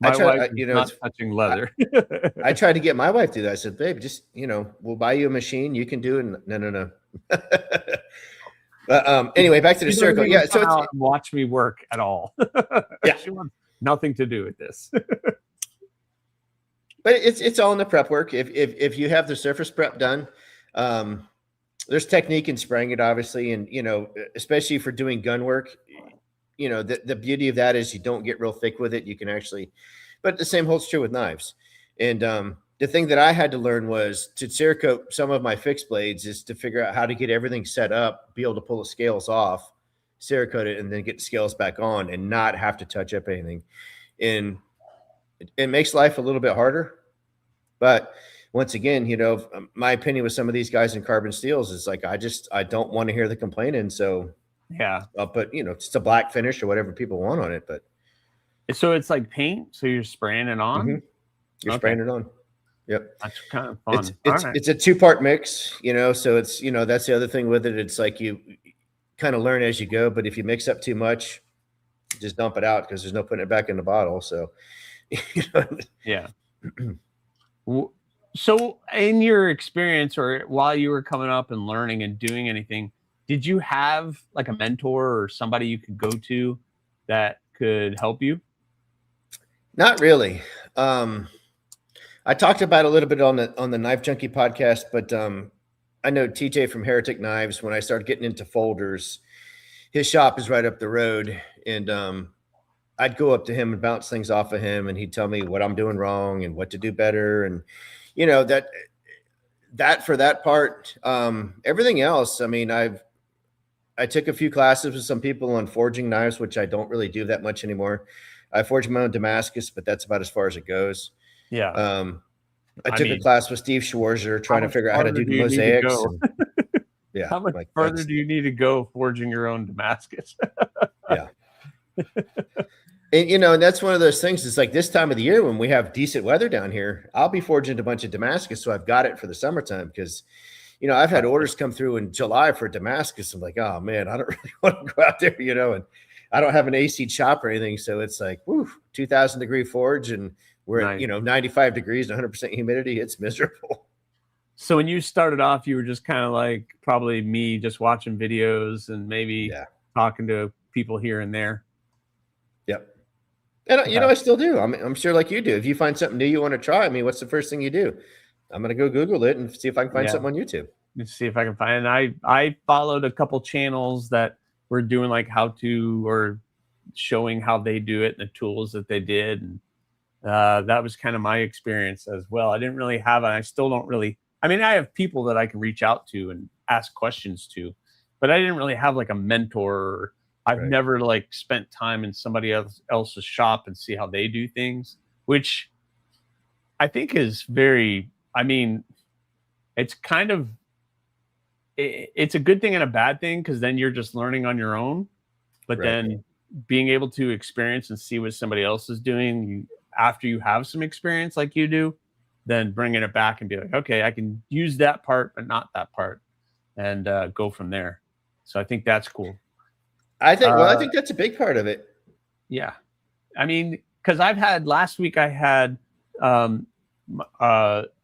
My wife is not touching leather. I tried to get my wife to do that. I said, babe, just, we'll buy you a machine. You can do it. No. But anyway, back to the Cerakote. Yeah. So it's watch me work at all. Yeah. She wants nothing to do with this. But it's all in the prep work. If you have the surface prep done, there's technique in spraying it, obviously. And, especially for doing gun work, the beauty of that is you don't get real thick with it. You can actually, but the same holds true with knives. And the thing that I had to learn was to Cerakote some of my fixed blades is to figure out how to get everything set up, be able to pull the scales off, Cerakote it, and then get the scales back on and not have to touch up anything. And it makes life a little bit harder. But once again, my opinion with some of these guys in carbon steels is like, I don't want to hear the complaining. So yeah, I'll put, it's a black finish or whatever people want on it. But so it's like paint. So you're spraying it on. Mm-hmm. You're spraying it on. Yep. That's kind of fun. It's a 2-part mix, so it's, that's the other thing with it. It's like you kind of learn as you go, but if you mix up too much, just dump it out because there's no putting it back in the bottle. So, yeah. So in your experience or while you were coming up and learning and doing anything, did you have like a mentor or somebody you could go to that could help you? Not really. I talked about it a little bit on the Knife Junkie podcast, but I know TJ from Heretic Knives. When I started getting into folders, his shop is right up the road, and I'd go up to him and bounce things off of him, and he'd tell me what I'm doing wrong and what to do better, and that for that part. Everything else, I mean, I took a few classes with some people on forging knives, which I don't really do that much anymore. I forge my own Damascus, but that's about as far as it goes. Yeah. I took a class with Steve Schwarzer trying to figure out how to do the mosaics. Yeah. How much further do you need to go forging your own Damascus? Yeah. And that's one of those things. It's like this time of the year when we have decent weather down here, I'll be forging a bunch of Damascus. So I've got it for the summertime because, I've had orders come through in July for Damascus. I'm like, oh man, I don't really want to go out there, and I don't have an AC shop or anything. So it's like, 2,000 degree forge and we're at, 95 degrees and 100% humidity. It's miserable. So when you started off, you were just kind of like probably me just watching videos and maybe talking to people here and there. Yep. And I still do. I'm sure like you do. If you find something new you want to try, what's the first thing you do? I'm going to go Google it and see if I can find something on YouTube. Let's see if I can find it. I followed a couple channels that were doing like how to or showing how they do it and the tools that they did. And that was kind of my experience as well. I didn't really have, and I still don't really, I have people that I can reach out to and ask questions to, but I didn't really have like a mentor. I've never like spent time in somebody else's shop and see how they do things, which I think is very, it's kind of, it's a good thing and a bad thing because then you're just learning on your own, but then being able to experience and see what somebody else is doing after you have some experience like you do, then bringing it back and be like, okay, I can use that part, but not that part, and go from there. So I think that's cool. I think that's a big part of it. Yeah. Because last week I had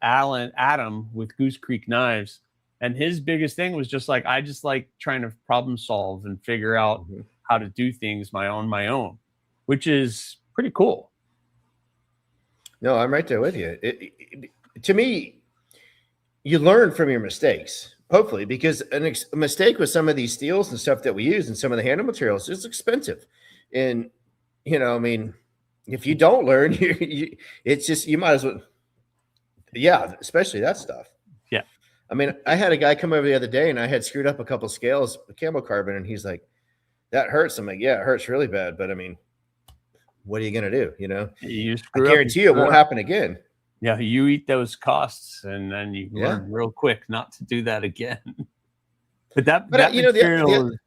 Adam with Goose Creek Knives, and his biggest thing was just like, I just like trying to problem solve and figure out how to do things my own, which is pretty cool. No, I'm right there with you. To me, you learn from your mistakes, hopefully, because a mistake with some of these steels and stuff that we use and some of the handle materials is expensive. And, I mean, if you don't learn, it's just, you might as well, yeah, especially that stuff. Yeah. I mean, I had a guy come over the other day and I had screwed up a couple scales with camo carbon, and he's like, that hurts. I'm like, yeah, it hurts really bad. But I mean, what are you going to do? I guarantee you it won't happen again. Yeah, you eat those costs, and then you learn real quick not to do that again. But that material is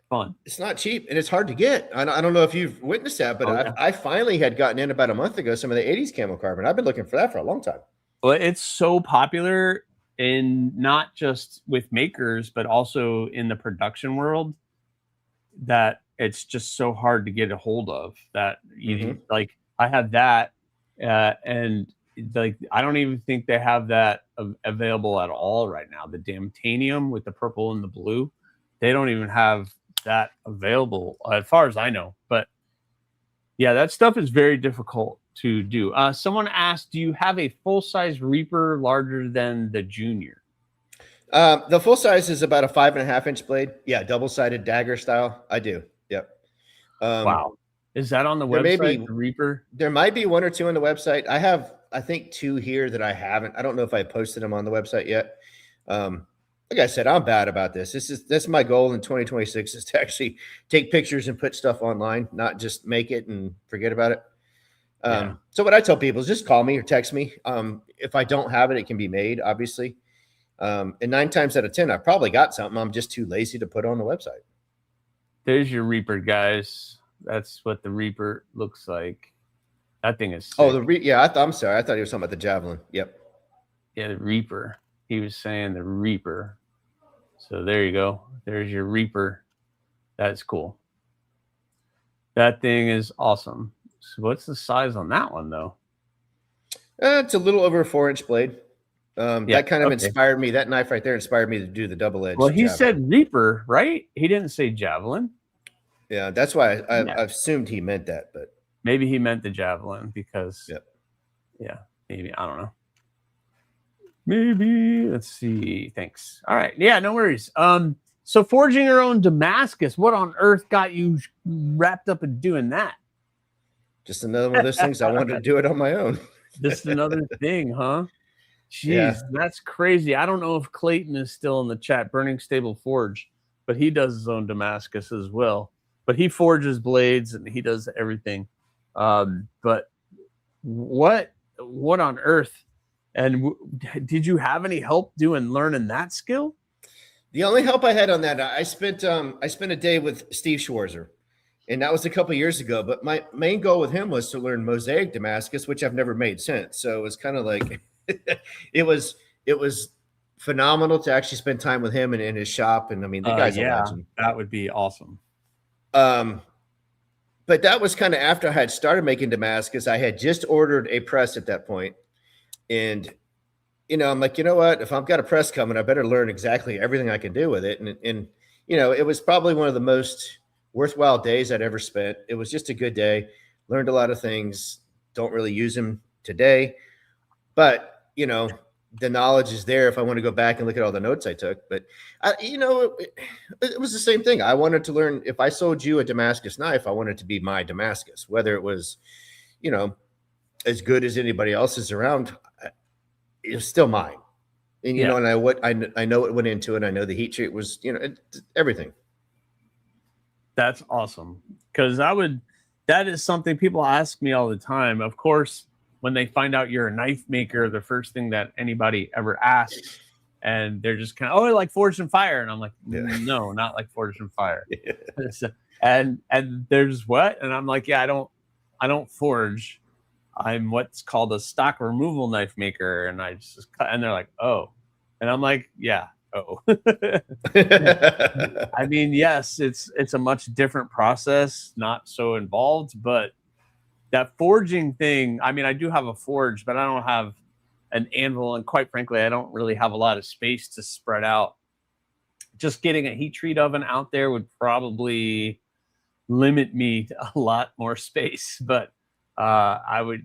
fun. It's not cheap, and it's hard to get. I don't know if you've witnessed that, but I finally had gotten in about a month ago some of the 80s camo carbon. I've been looking for that for a long time. Well, it's so popular in not just with makers, but also in the production world, that it's just so hard to get a hold of. That like I have that. And like I don't even think they have that available at all right now. The Damtanium with the purple and the blue, they don't even have that available as far as I know. But yeah, that stuff is very difficult to do. Someone asked, do you have a full-size Reaper larger than the Junior? The full size is about a 5.5-inch blade. Yeah, double-sided dagger style. I do. Yep. Wow. Is that on the website, the Reaper? There might be one or two on the website. I have, I think, 2 here that I haven't. I don't know if I posted them on the website yet. Like I said, I'm bad about this. That's my goal in 2026 is to actually take pictures and put stuff online, not just make it and forget about it. So what I tell people is just call me or text me. If I don't have it, it can be made, obviously. And 9 times out of 10, I probably got something. I'm just too lazy to put on the website. There's your Reaper, guys. That's what the Reaper looks like. That thing is sick. Oh, I'm sorry. I thought he was talking about the Javelin. Yep. Yeah, the Reaper. He was saying the Reaper. So there you go. There's your Reaper. That's cool. That thing is awesome. So what's the size on that one, though? It's a little over a 4-inch blade. That kind of inspired me. That knife right there inspired me to do the double edge. Well, he said Reaper, right? He didn't say Javelin. Yeah, that's why I assumed he meant that, but maybe he meant the Javelin because maybe, I don't know. Maybe, let's see. Thanks. All right. Yeah, no worries. So forging your own Damascus, what on earth got you wrapped up in doing that? Just another one of those things. I wanted to do it on my own. Just another thing, huh? Jeez, that's crazy. I don't know if Clayton is still in the chat, Burning Stable Forge, but he does his own Damascus as well. But he forges blades and he does everything. But what on earth? And did you have any help learning that skill? The only help I had on that, I spent a day with Steve Schwarzer, and that was a couple years ago. But my main goal with him was to learn mosaic Damascus, which I've never made since. So it was kind of like it was phenomenal to actually spend time with him and in his shop. And I mean, the guy's a legend. That would be awesome. But that was kind of after I had started making Damascus. I had just ordered a press at that point. And, I'm like, you know what? If I've got a press coming, I better learn exactly everything I can do with it. And it was probably one of the most worthwhile days I'd ever spent. It was just a good day. Learned a lot of things. Don't really use them today. But, the knowledge is there if I want to go back and look at all the notes I took. But, it was the same thing. I wanted to learn. If I sold you a Damascus knife, I wanted it to be my Damascus, whether it was, as good as anybody else's around. It was still mine. And, and I know what went into it. I know the heat treat was, everything. That's awesome. Because that is something people ask me all the time. Of course, when they find out you're a knife maker, the first thing that anybody ever asks, and they're just kind of, like Forged in Fire. And I'm like, no, not like Forged in Fire. and there's what? And I'm like, I don't forge. I'm what's called a stock removal knife maker. And I just cut, and they're like, oh. And I'm like, yeah. Oh. I mean, yes, it's a much different process, not so involved, but that forging thing, I mean, I do have a forge, but I don't have an anvil, and quite frankly, I don't really have a lot of space to spread out. Just getting a heat treat oven out there would probably limit me to a lot more space, but I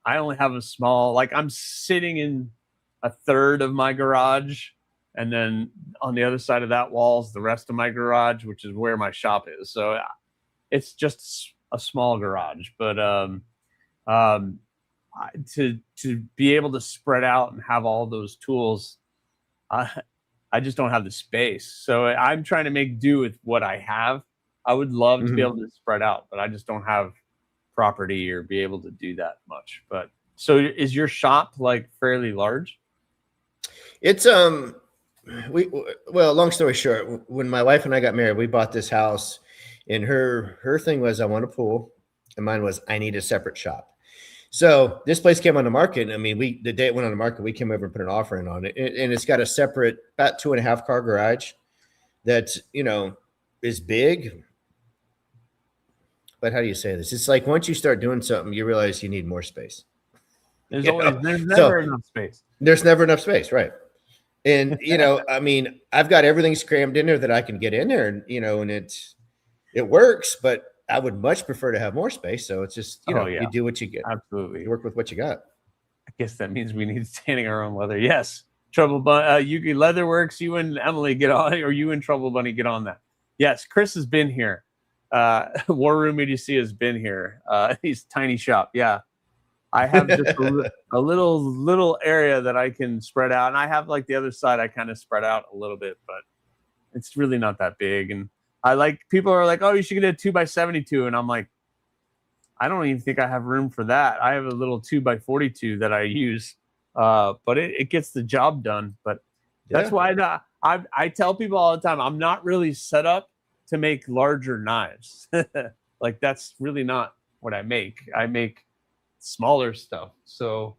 only have a small, like I'm sitting in a third of my garage, and then on the other side of that wall is the rest of my garage, which is where my shop is. So it's just a small garage, but to be able to spread out and have all those tools, I just don't have the space. So I'm trying to make do with what I have. I would love to be able to spread out, but I just don't have property or be able to do that much. But so is your shop like fairly large? It's well, long story short, when my wife and I got married, we bought this house, and her thing was, I want a pool, and mine was, I need a separate shop. So this place came on the market. I mean, the day it went on the market, we came over and put an offer in on it, and it's got a separate, about 2.5 car garage that, you know, is big. But how do you say this? It's like once you start doing something, you realize you need more space. There's never enough space. There's never enough space, right? And you know, I mean, I've got everything crammed in there that I can get in there, and you know, and it works. But I would much prefer to have more space. So it's just, you know, you do what you get. Absolutely, you work with what you got. I guess that means we need standing our own leather. Yes, Trouble Bunny, Yugi Leatherworks. You and Emily get on, or you and Trouble Bunny get on that. Yes, Chris has been here. War Room EDC has been here. He's tiny shop. Yeah. I have just a little area that I can spread out. And I have like the other side, I kind of spread out a little bit, but it's really not that big. And I like, people are like, oh, you should get a 2x72. And I'm like, I don't even think I have room for that. I have a little 2x42 that I use. But it gets the job done. But that's why I tell people all the time, I'm not really set up to make larger knives. Like that's really not what I make. I make smaller stuff. So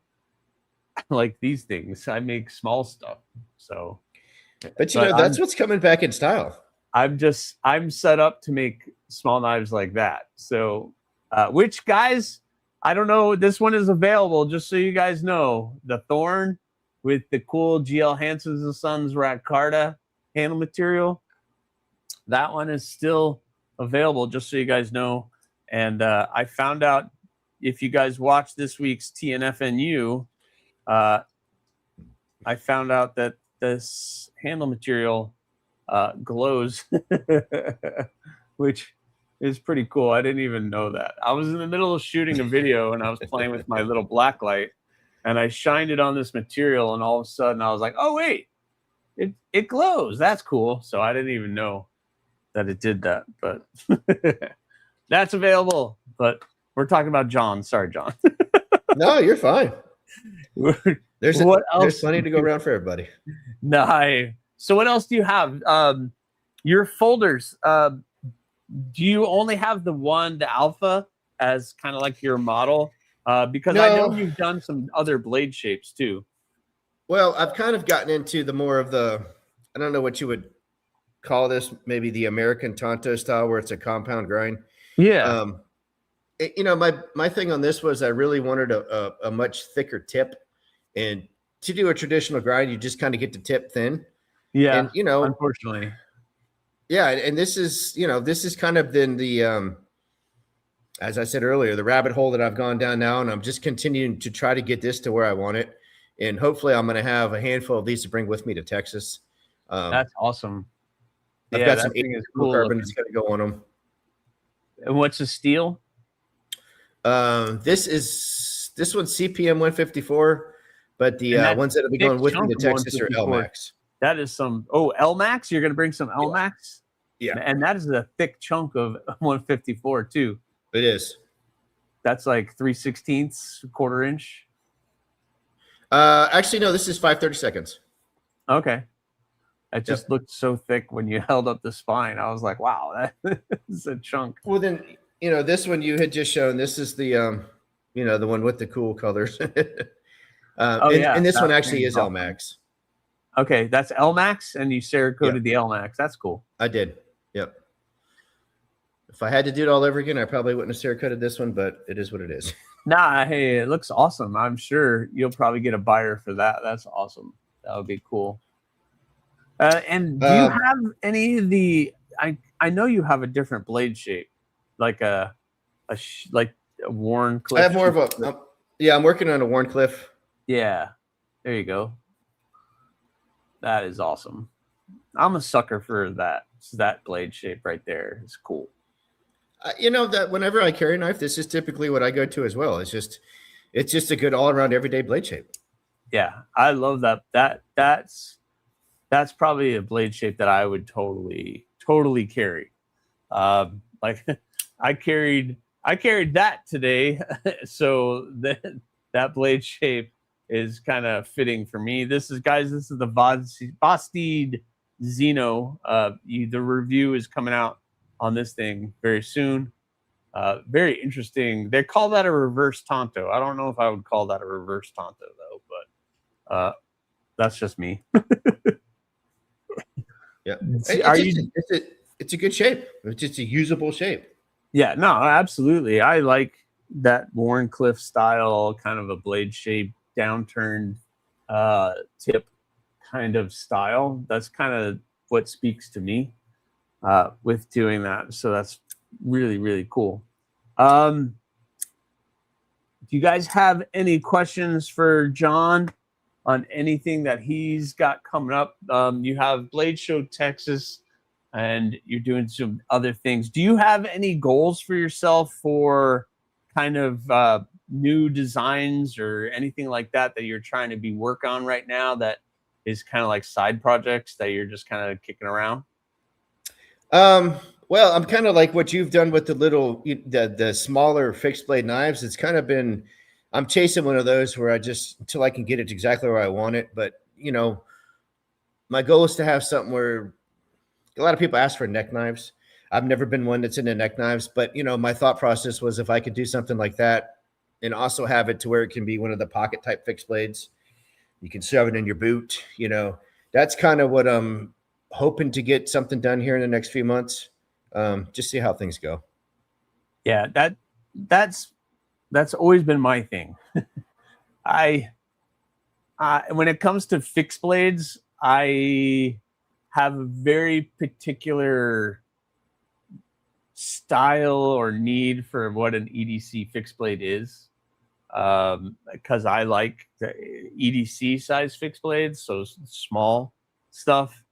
like these things, I make small stuff. So, but you know, that's what's coming back in style. I'm set up to make small knives like that. So, which guys, I don't know, this one is available, just so you guys know, the Thorn with the cool GL Hanson's and Sons Racarta handle material. That one is still available, just so you guys know. And I found out, if you guys watch this week's TNFNU, I found out that this handle material glows, which is pretty cool. I didn't even know that. I was in the middle of shooting a video, and I was playing with my little black light, and I shined it on this material, and all of a sudden I was like, oh, wait, it glows. That's cool. So I didn't even know that it did that, but that's available. But we're talking about John. Sorry, John. No, you're fine. There's plenty to go around for everybody. Nice. So what else do you have? Your folders. Do you only have the Alpha as kind of like your model? Because I know you've done some other blade shapes too. Well, I've kind of gotten into the more of the, I don't know what you would call this, maybe the American Tonto style, where it's a compound grind. Yeah. You know, my thing on this was I really wanted a much thicker tip, and to do a traditional grind, you just kind of get the tip thin. Yeah. And, you know, unfortunately. Yeah. And this is, you know, this is kind of been the, as I said earlier, the rabbit hole that I've gone down now, and I'm just continuing to try to get this to where I want it. And hopefully I'm going to have a handful of these to bring with me to Texas. That's awesome. I've got some cool carbon that's going to go on them. And what's the steel? This one's CPM 154, but the ones that will be going with me to Texas are LMAX. That is some LMAX. You're going to bring some LMAX. Yeah, and that is a thick chunk of 154 too. It is. That's like 3/16, quarter inch. Actually, no. This is 5/32. Okay. It just looked so thick when you held up the spine. I was like, wow, that is a chunk. Well, then, you know, this one you had just shown, this is the, you know, the one with the cool colors. And this one actually is LMAX. Okay. That's LMAX, and you Cerakoted the LMAX. That's cool. I did. Yep. If I had to do it all over again, I probably wouldn't have Cerakoted this one, but it is what it is. Nah, hey, it looks awesome. I'm sure you'll probably get a buyer for that. That's awesome. That would be cool. And do you have any of the? I know you have a different blade shape, like a Warncliffe. I have more of a. I'm working on a Warncliffe. Yeah, there you go. That is awesome. I'm a sucker for that. That blade shape right there. It's cool. You know that whenever I carry a knife, this is typically what I go to as well. It's just a good all around everyday blade shape. Yeah, I love that. That's probably a blade shape that I would totally carry. Like I carried that today, so that blade shape is kind of fitting for me. This is the Vixino. The review is coming out on this thing very soon. Very interesting. They call that a reverse Tonto. I don't know if I would call that a reverse Tonto though, but that's just me. Yeah, it's a good shape. It's just a usable shape. Yeah, no, absolutely. I like that Warncliffe style, kind of a blade shape, downturned tip kind of style. That's kind of what speaks to me with doing that. So that's really, really cool. Do you guys have any questions for John on anything that he's got coming up? You have Blade Show Texas, and you're doing some other things. Do you have any goals for yourself for kind of new designs or anything like that that you're trying to work on right now that is kind of like side projects that you're just kind of kicking around? Well, I'm kind of like what you've done with the smaller fixed blade knives. It's kind of been, I'm chasing one of those where until I can get it exactly where I want it. But, you know, my goal is to have something where a lot of people ask for neck knives. I've never been one that's into neck knives, but, you know, my thought process was if I could do something like that and also have it to where it can be one of the pocket type fixed blades, you can shove it in your boot, you know, that's kind of what I'm hoping to get something done here in the next few months. Just see how things go. Yeah, that's always been my thing. When it comes to fixed blades, I have a very particular style or need for what an EDC fixed blade is, because I like the EDC size fixed blades, so small stuff.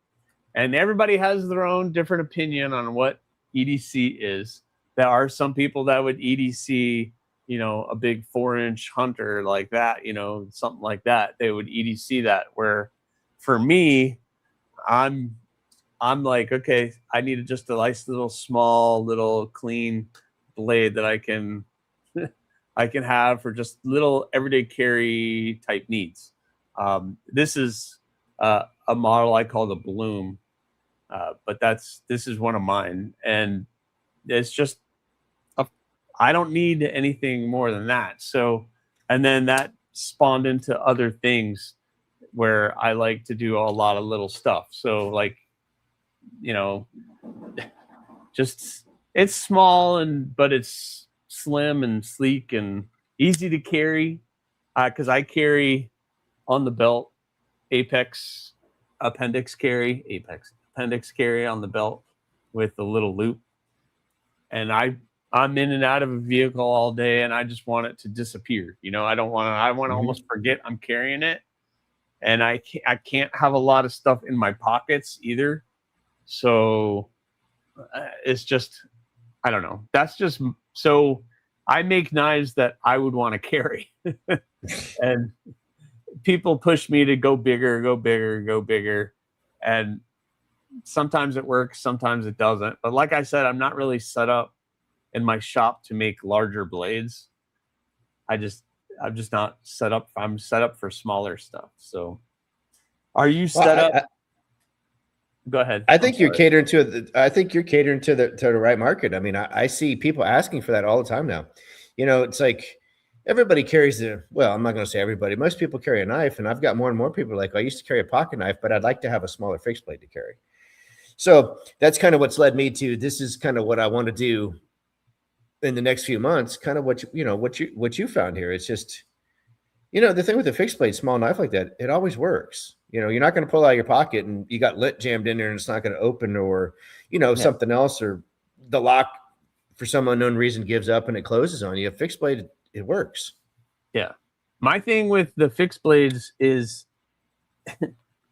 And everybody has their own different opinion on what EDC is. There are some people that would EDC, you know, a big 4-inch hunter like that, you know, something like that. They would EDC that. Where for me, I'm like, okay, I need just a nice little small, little clean blade that I can have for just little everyday carry type needs. This is a model I call the Bloom. But this is one of mine, and it's just I don't need anything more than that. So, and then that spawned into other things where I like to do a lot of little stuff. So, like, you know, just it's small but it's slim and sleek and easy to carry, because I carry on the belt appendix carry on the belt with a little loop, and I'm in and out of a vehicle all day, and I just want it to disappear. You know, I want to almost forget I'm carrying it, and I can't have a lot of stuff in my pockets either. So it's just, I don't know. That's just, so I make knives that I would want to carry, and people push me to go bigger, and sometimes it works, sometimes it doesn't. But like I said, I'm not really set up in my shop to make larger blades. I'm just not set up. I'm set up for smaller stuff. So are you set up? Go ahead. I think you're catering to the right market. I mean, I see people asking for that all the time now. You know, it's like everybody carries I'm not going to say everybody. Most people carry a knife, and I've got more and more people like, I used to carry a pocket knife, but I'd like to have a smaller fixed blade to carry. So that's kind of what's led me to, this is kind of what I want to do in the next few months, kind of what you found here. It's just, you know, the thing with the fixed blade small knife like that, it always works. You know, you're not going to pull out of your pocket and you got lint jammed in there and it's not going to open, or, you know, something else, or the lock for some unknown reason gives up and it closes on you. A fixed blade, it works. Yeah. My thing with the fixed blades is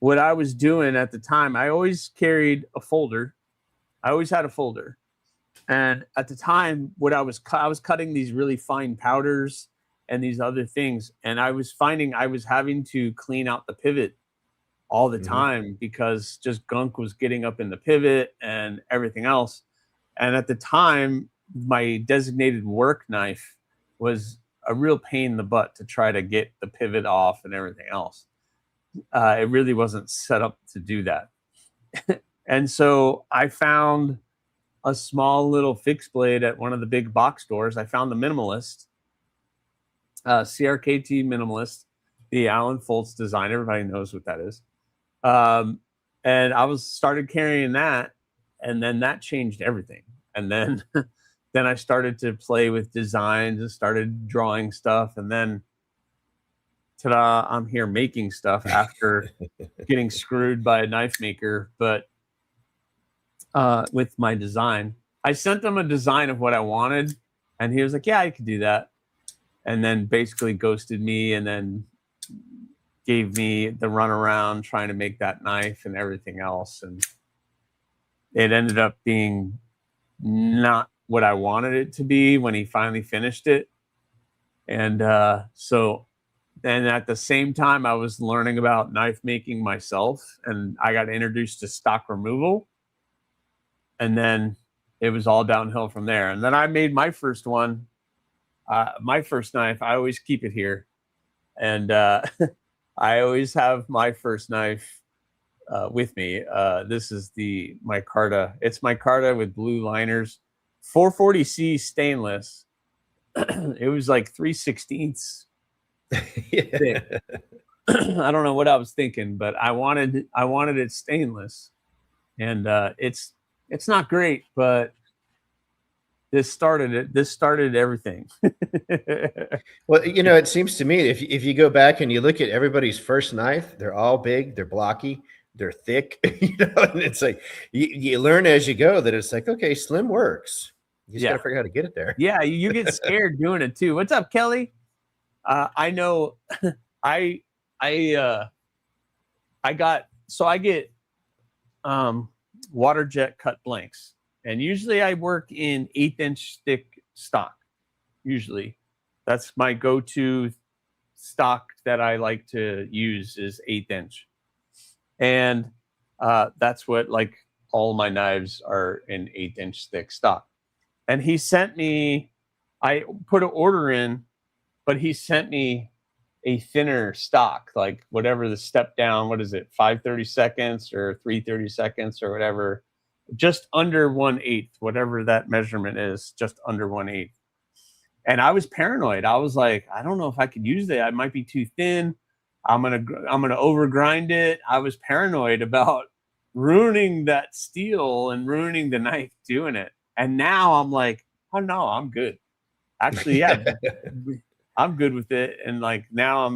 what I was doing at the time, I always carried a folder. I always had a folder. And at the time, what I was cutting these really fine powders and these other things. And I was finding I was having to clean out the pivot all the time because just gunk was getting up in the pivot and everything else. And at the time, my designated work knife was a real pain in the butt to try to get the pivot off and everything else. It really wasn't set up to do that. And so I found a small little fixed blade at one of the big box stores. I found the Minimalist, CRKT Minimalist, the Alan Foltz design. Everybody knows what that is. And I started carrying that, and then that changed everything. And then, then I started to play with designs and started drawing stuff. And then, ta-da, I'm here making stuff after getting screwed by a knife maker. But with my design, I sent him a design of what I wanted, and he was like, yeah, I could do that. And then basically ghosted me, and then gave me the runaround trying to make that knife and everything else. And it ended up being not what I wanted it to be when he finally finished it. And so then at the same time, I was learning about knife making myself, and I got introduced to stock removal. And then it was all downhill from there. And then I made my first one, my first knife. I always keep it here. And I always have my first knife with me. This is the micarta. It's micarta with blue liners, 440C stainless. It was like 3/16 thick. I don't know what I was thinking, but I wanted it stainless, and it's not great, but this started it. This started everything. Well, you know, it seems to me if you go back and you look at everybody's first knife, they're all big, they're blocky, they're thick, you know, and it's like you learn as you go that it's like, okay, slim works. You just got to figure out how to get it there. Yeah, you get scared doing it too. What's up, Kelly? I know I get water jet cut blanks, and usually I work in 1/8" thick stock. Usually that's my go-to stock that I like to use is 1/8", and that's what, like, all my knives are in 1/8" thick stock. And he sent me, I put an order in, but he sent me a thinner stock, like whatever the step down, what is it, 5/32 or 3/32 or whatever, just under 1/8, whatever that measurement is, just under 1/8. And I was paranoid. I was like, I don't know if I could use that. I might be too thin. I'm gonna over grind it. I was paranoid about ruining that steel and ruining the knife doing it. And now I'm like, oh no, I'm good. Actually, yeah, I'm good with it. And like now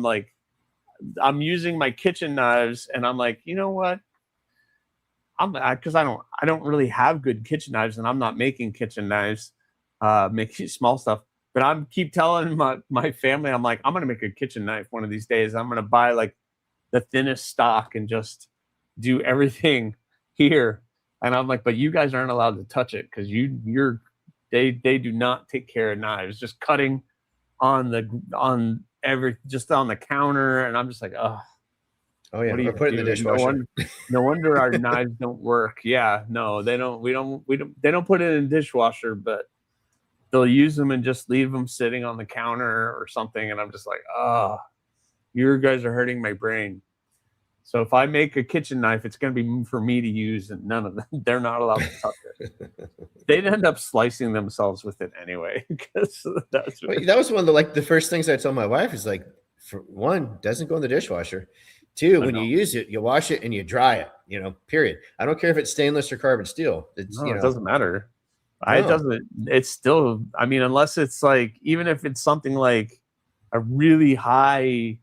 I'm using my kitchen knives, and I'm like, you know what? Because I don't really have good kitchen knives, and I'm not making kitchen knives, making small stuff. But I'm keep telling my family, I'm like, I'm gonna make a kitchen knife one of these days. I'm gonna buy like the thinnest stock and just do everything here. And I'm like, but you guys aren't allowed to touch it because they do not take care of knives. Just cutting just on the counter, and I'm just like, oh yeah, or put it in the dishwasher. No wonder our knives don't work. Yeah, no, they don't. They don't put it in the dishwasher, but they'll use them and just leave them sitting on the counter or something. And I'm just like, oh, you guys are hurting my brain. So if I make a kitchen knife, it's going to be for me to use, and none of them, they're not allowed to touch it. They'd end up slicing themselves with it anyway. Because that was one of the first things I told my wife is like, for one, doesn't go in the dishwasher. Two, when you use it, you wash it and you dry it, you know, period. I don't care if it's stainless or carbon steel. It doesn't matter. It's still, I mean, unless it's like, even if it's something like a really high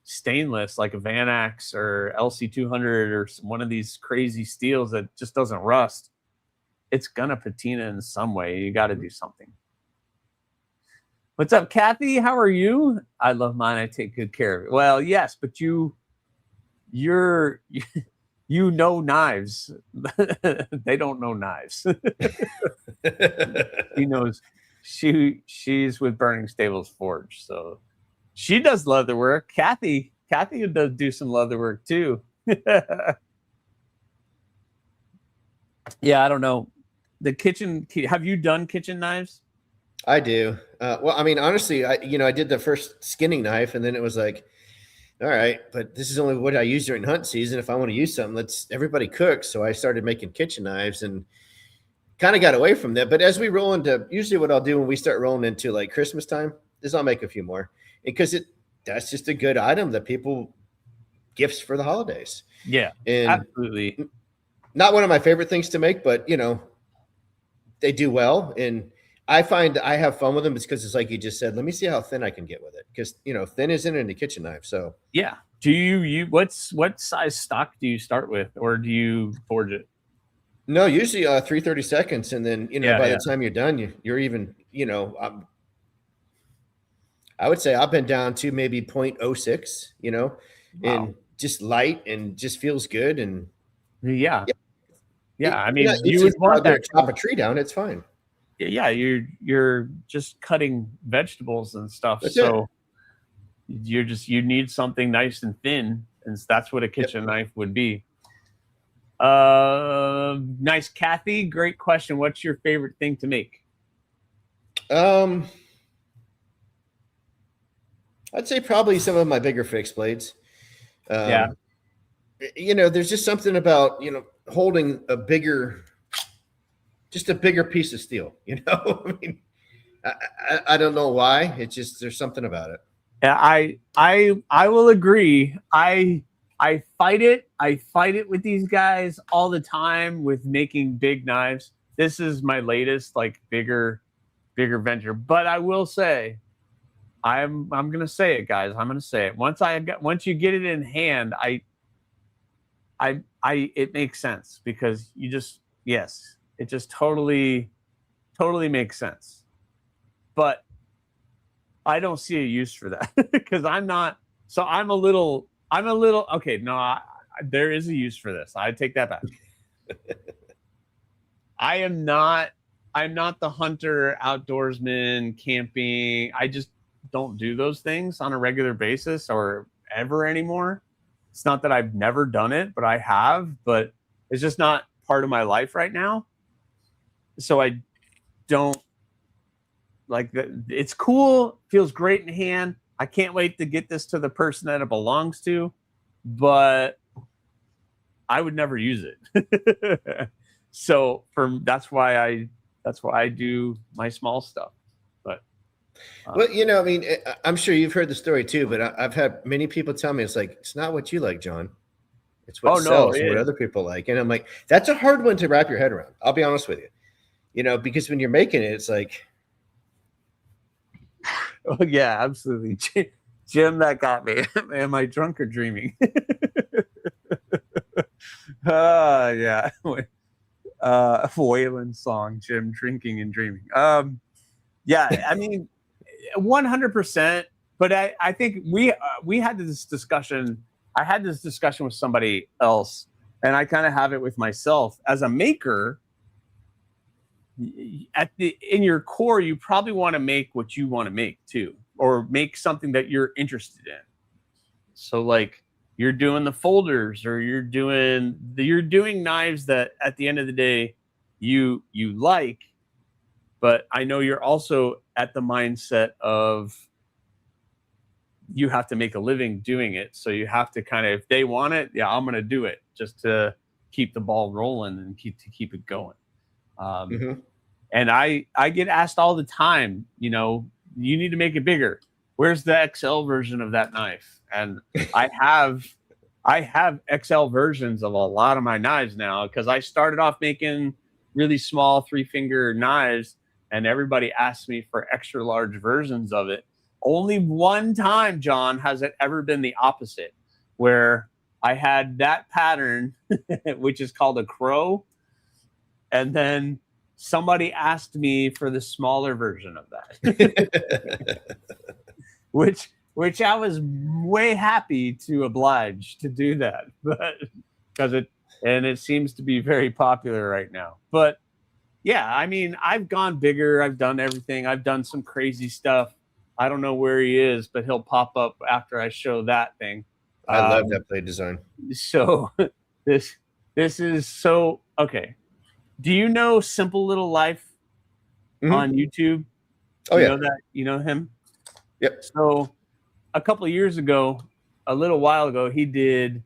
stainless, like a Vanax or LC200 or one of these crazy steels that just doesn't rust, it's gonna patina in some way. You got to do something. What's up, Kathy? How are you? I love mine. I take good care of it. Well, yes, but you you're you know knives. They don't know knives. She knows she's with Burning Stables Forge, so she does leather work. Kathy does do some leather work too. Yeah, I don't know. The kitchen. Have you done kitchen knives? I do. Well, I mean, honestly, I did the first skinning knife, and then it was like, all right, but this is only what I use during hunt season. If I want to use something, everybody cook. So I started making kitchen knives and kind of got away from that. But as we roll into, usually what I'll do when we start rolling into like Christmas time is I'll make a few more, because that's just a good item that people gifts for the holidays. Yeah, and absolutely. Not one of my favorite things to make, but they do well. And I find I have fun with them because it's like you just said, let me see how thin I can get with it. Because, thin isn't in a kitchen knife. So yeah. Do you what size stock do you start with, or do you forge it? No, usually 3/32, and then by the time you're done, you're even I would say I've been down to maybe 0.06, Wow. and just light and just feels good. And yeah. I mean, you would want to chop a tree down. It's fine. Yeah, you're just cutting vegetables and stuff. That's so you need something nice and thin, and that's what a kitchen knife would be. Nice, Kathy. Great question. What's your favorite thing to make? I'd say probably some of my bigger fixed blades. There's just something about holding a bigger piece of steel. I mean, I don't know why. It's just there's something about it. I will agree. I fight it. I fight it with these guys all the time with making big knives. This is my latest bigger venture. But I will say, I'm gonna say it, guys. I'm gonna say it. Once you get it in hand, it makes sense, because it just totally makes sense. But I don't see a use for that because I'm a little okay. No, there is a use for this. I take that back. I'm not the hunter, outdoorsman, camping. I just don't do those things on a regular basis or ever anymore. It's not that I've never done it, but I have, but it's just not part of my life right now. So I don't like that. It's cool. Feels great in hand. I can't wait to get this to the person that it belongs to, but I would never use it. So that's why I do my small stuff. But well, I mean, I'm sure you've heard the story too, but I've had many people tell me it's not what you like, John. It's what sells and what other people like. And I'm like, that's a hard one to wrap your head around. I'll be honest with you. Because when you're making it, it's like, oh yeah, absolutely. Jim, that got me. Am I drunk or dreaming? Yeah. Waylon song, Jim, drinking and dreaming. Yeah, I mean, 100%. But I think we had this discussion. I had this discussion with somebody else, and I kind of have it with myself as a maker. In your core, you probably want to make what you want to make too, or make something that you're interested in. So like you're doing the folders, or you're doing knives that at the end of the day you like, but I know you're also at the mindset of you have to make a living doing it. So you have to kind of, if they want it, yeah, I'm going to do it just to keep the ball rolling and keep it going. And I get asked all the time, you need to make it bigger. Where's the XL version of that knife? And I have XL versions of a lot of my knives now, because I started off making really small 3-finger knives, and everybody asked me for extra large versions of it. Only one time, John, has it ever been the opposite, where I had that pattern, which is called a crow, and then somebody asked me for the smaller version of that, which which I was way happy to oblige to do that, but because it seems to be very popular right now. But yeah, I mean, I've gone bigger. I've done everything. I've done some crazy stuff. I don't know where he is, but he'll pop up after I show that thing. I love that blade design. So this is so okay. Do you know Simple Little Life on YouTube? Oh, you know that? You know him? Yep. So a couple of years ago, a little while ago, he did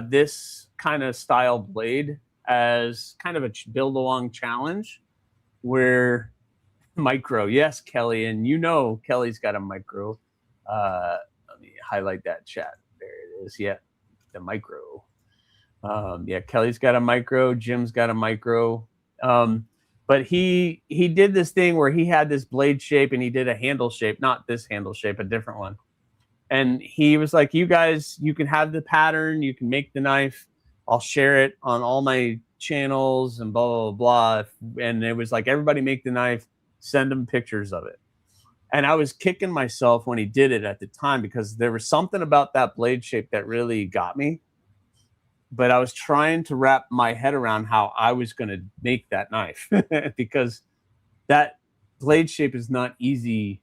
this kind of style blade as kind of a build-along challenge where micro. Yes, Kelly, and you know Kelly's got a micro. Let me highlight that chat. There it is. Yeah, the micro. Yeah, Kelly's got a micro. Jim's got a micro. But he did this thing where he had this blade shape and he did a handle shape, not this handle shape, a different one. And he was like, you guys, you can have the pattern, you can make the knife. I'll share it on all my channels and blah, blah, blah. And it was like, everybody make the knife, send them pictures of it. And I was kicking myself when he did it at the time because there was something about that blade shape that really got me. But I was trying to wrap my head around how I was going to make that knife because that blade shape is not easy.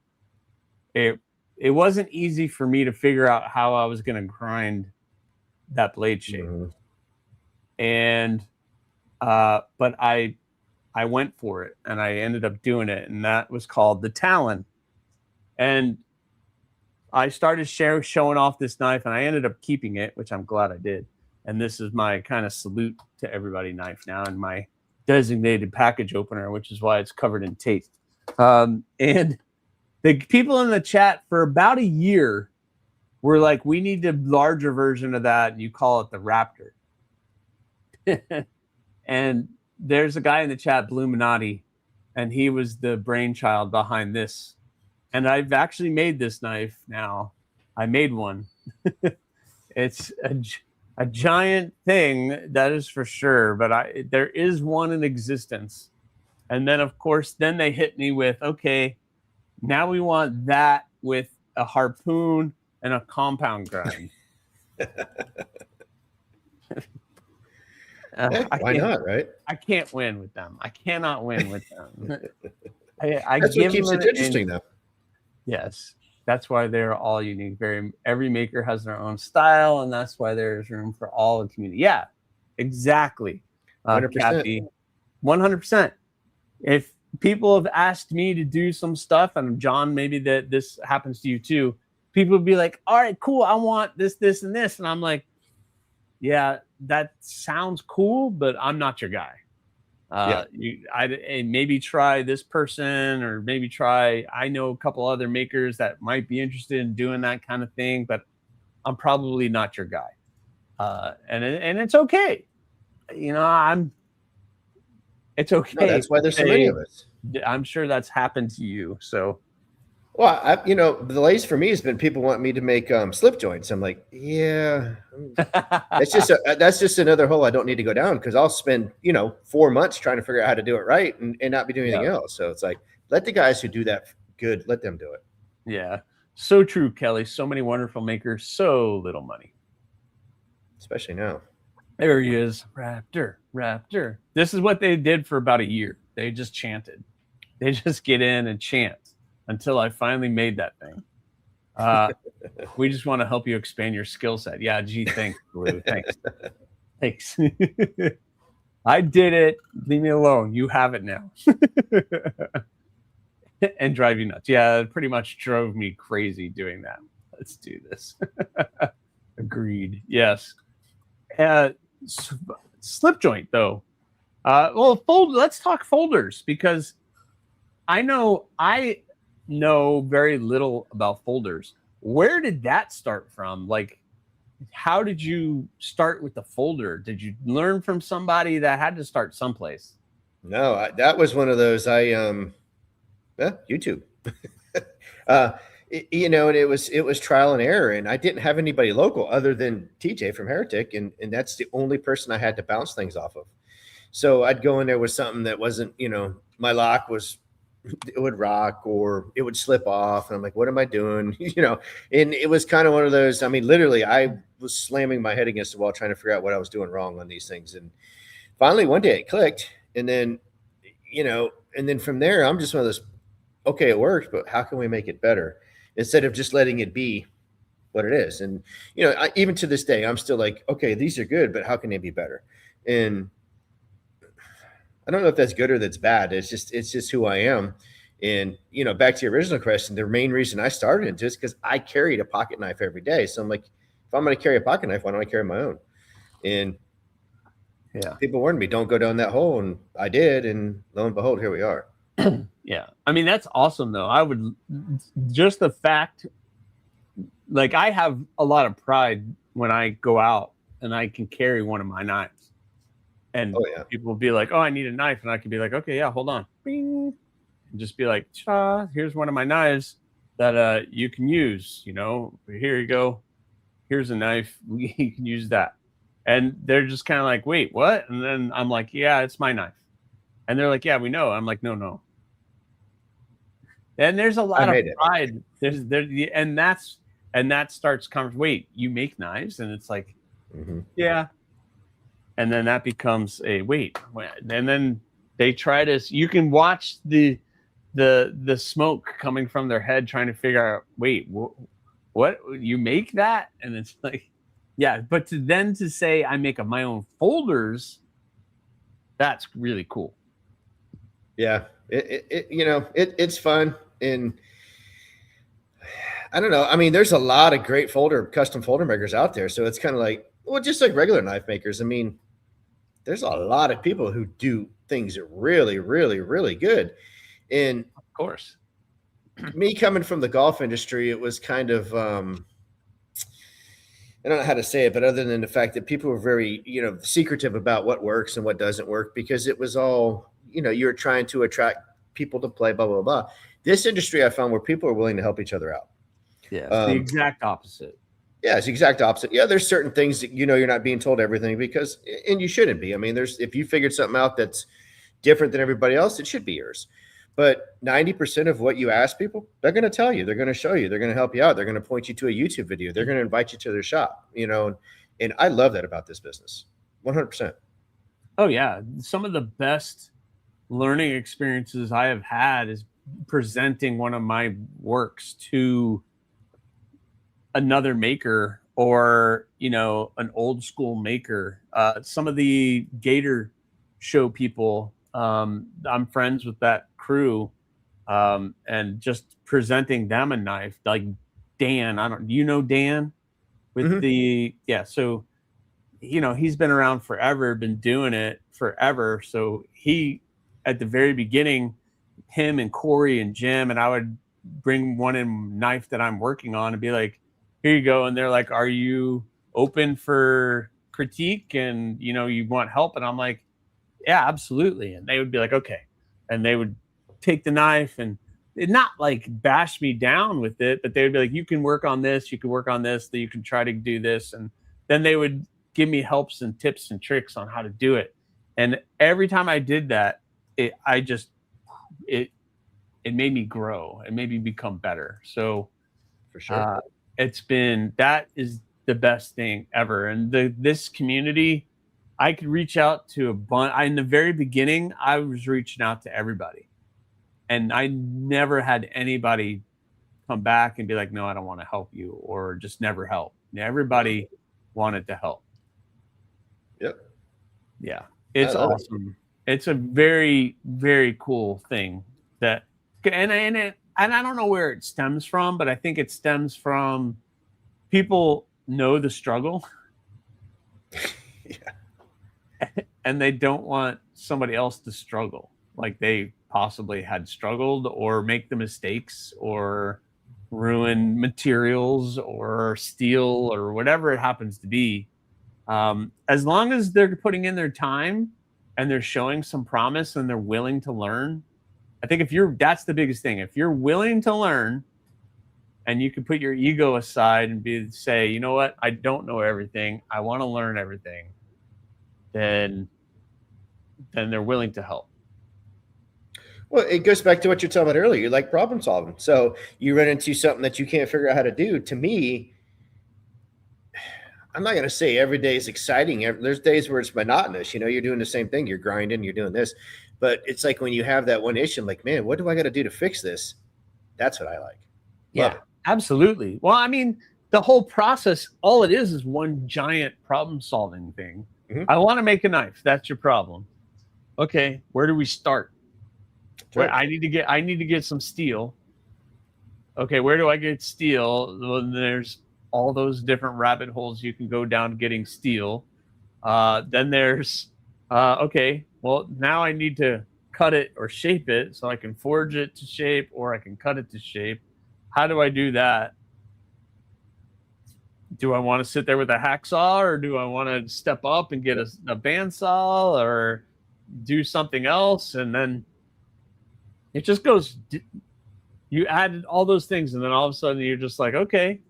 It wasn't easy for me to figure out how I was going to grind that blade shape. And but I went for it and I ended up doing it, and that was called the Talon. And I started showing off this knife, and I ended up keeping it, which I'm glad I did. And this is my kind of salute to everybody knife now, and my designated package opener, which is why it's covered in tape. And the people in the chat for about a year were like, we need a larger version of that. And you call it the Raptor. And there's a guy in the chat, Bluminati, and he was the brainchild behind this. And I've actually made this knife now. I made one. It's a giant thing, that is for sure. But there is one in existence. And then, of course, then they hit me with, okay, now we want that with a harpoon and a compound grind. Why not, right? I can't win with them. I cannot win with them. That's what keeps it interesting, though. Yes, that's why they're all unique. Every maker has their own style, and that's why there's room for all the community. Yeah, exactly. 100%. Kathy, 100%. If people have asked me to do some stuff, and John, maybe that this happens to you too, people would be like, all right, cool, I want this, this, and this. And I'm like, yeah, that sounds cool, but I'm not your guy. Maybe try this person, or maybe I know a couple other makers that might be interested in doing that kind of thing, but I'm probably not your guy. And it's okay. It's okay. No, that's why there's so many of us. I'm sure that's happened to you. So, well, the latest for me has been people want me to make slip joints. I'm like, yeah, that's just another hole I don't need to go down, because I'll spend 4 months trying to figure out how to do it right and not be doing anything else. So it's like, let the guys who do that good, let them do it. Yeah, so true, Kelly. So many wonderful makers, so little money, especially now. There he is, Raptor, Raptor. This is what they did for about a year. They just chanted. They just get in and chant until I finally made that thing. We just want to help you expand your skill set. Yeah, gee, thanks, Blue. Thanks. Thanks. I did it. Leave me alone. You have it now. And drive you nuts. Yeah, it pretty much drove me crazy doing that. Let's do this. Agreed. Yes. Slip joint, though. Let's talk folders, because I know very little about folders. Where did that start from? Like, how did you start with the folder? Did you learn from somebody? That had to start someplace? No, that was one of those. YouTube. And it was trial and error, and I didn't have anybody local other than TJ from Heretic, and that's the only person I had to bounce things off of. So I'd go in there with something that wasn't, my lock was it would rock or it would slip off. And I'm like, what am I doing? You know, and it was kind of one of those, I mean, literally I was slamming my head against the wall trying to figure out what I was doing wrong on these things. And finally one day it clicked. And then, you know, and then from there, I'm just one of those, okay, it works, but how can we make it better instead of just letting it be what it is? And, you know, even to this day, I'm still like, okay, these are good, but how can they be better? And I don't know if that's good or that's bad. It's just who I am. And, you know, back to your original question, the main reason I started it is because I carried a pocket knife every day. So I'm like, if I'm going to carry a pocket knife, why don't I carry my own? And Yeah. people warned me, don't go down that hole. And I did. And lo and behold, here we are. Yeah. I mean, that's awesome though. I would just the fact, like I have a lot of pride when I go out and I can carry one of my knives. And people will be like, oh, I need a knife. And I can be like, okay, yeah, hold on. Bing. And just be like, cha, here's one of my knives that you can use. You know, here you go. Here's a knife. You can use that. And they're just kind of like, wait, what? And then I'm like, yeah, it's my knife. And they're like, yeah, we know. I'm like, no. And there's a lot of pride. And that starts conversation. Wait, you make knives? And it's like, yeah. And then that becomes a wait. And then they try to, you can watch the smoke coming from their head trying to figure out, wait, what you make that? And it's like, yeah, but to say I make my own folders, that's really cool. Yeah. It's fun. And I don't know. I mean, there's a lot of great custom folder makers out there. So it's kind of like, well, just like regular knife makers. I mean, there's a lot of people who do things really, really, really good. And of course, me coming from the golf industry, it was kind of, I don't know how to say it, but other than the fact that people were very, you know, secretive about what works and what doesn't work, because it was all, you know, you're trying to attract people to play, blah, blah, blah. This industry I found where people are willing to help each other out. Yeah, it's the exact opposite. Yeah, it's the exact opposite. Yeah, there's certain things that, you know, you're not being told everything because, and you shouldn't be. I mean, if you figured something out that's different than everybody else, it should be yours. But 90% of what you ask people, they're going to tell you, they're going to show you, they're going to help you out. They're going to point you to a YouTube video. They're going to invite you to their shop, you know, and I love that about this business. 100%. Oh yeah. Some of the best learning experiences I have had is presenting one of my works to another maker or, you know, an old school maker. Some of the Gator show people, I'm friends with that crew, and just presenting them a knife, like Dan, do you know Dan with so, you know, he's been around forever, been doing it forever. So he, at the very beginning, him and Corey and Jim, and I would bring one in knife that I'm working on and be like, here you go. And they're like, are you open for critique? And, you know, you want help? And I'm like, yeah, absolutely. And they would be like, okay. And they would take the knife and not like bash me down with it, but they would be like, you can work on this, you can work on this, that you can try to do this. And then they would give me helps and tips and tricks on how to do it. And every time I did that, it made me grow. It made me become better. So for sure, that is the best thing ever. And this community, I could reach out to a bunch. In the very beginning, I was reaching out to everybody, and I never had anybody come back and be like, no, I don't want to help you, or just never help. Everybody wanted to help. Yep. Yeah. It's awesome. It's a very, very cool thing that, and I don't know where it stems from, but I think it stems from people know the struggle. Yeah. And they don't want somebody else to struggle like they possibly had struggled, or make the mistakes, or ruin materials, or steal, or whatever it happens to be. As long as they're putting in their time and they're showing some promise and they're willing to learn, I think that's the biggest thing. If you're willing to learn and you can put your ego aside and say, you know what, I don't know everything, I want to learn everything, then they're willing to help. Well, it goes back to what you're talking about earlier. You like problem solving. So you run into something that you can't figure out how to do. To me, I'm not going to say every day is exciting. There's days where it's monotonous. You're doing the same thing. You're grinding, you're doing this. But it's like when you have that one issue, like, man, what do I got to do to fix this? That's what I like. Love it. Absolutely. Well, I mean, the whole process, all it is one giant problem solving thing. Mhm. I want to make a knife. That's your problem. Okay, where do we start? Right. I need to get some steel. Okay, where do I get steel? Well, there's all those different rabbit holes you can go down getting steel. Then there's okay, well, now I need to cut it or shape it so I can forge it to shape, or I can cut it to shape. How do I do that? Do I want to sit there with a hacksaw, or do I want to step up and get a bandsaw, or do something else? And then it just goes, you added all those things, and then all of a sudden you're just like, okay.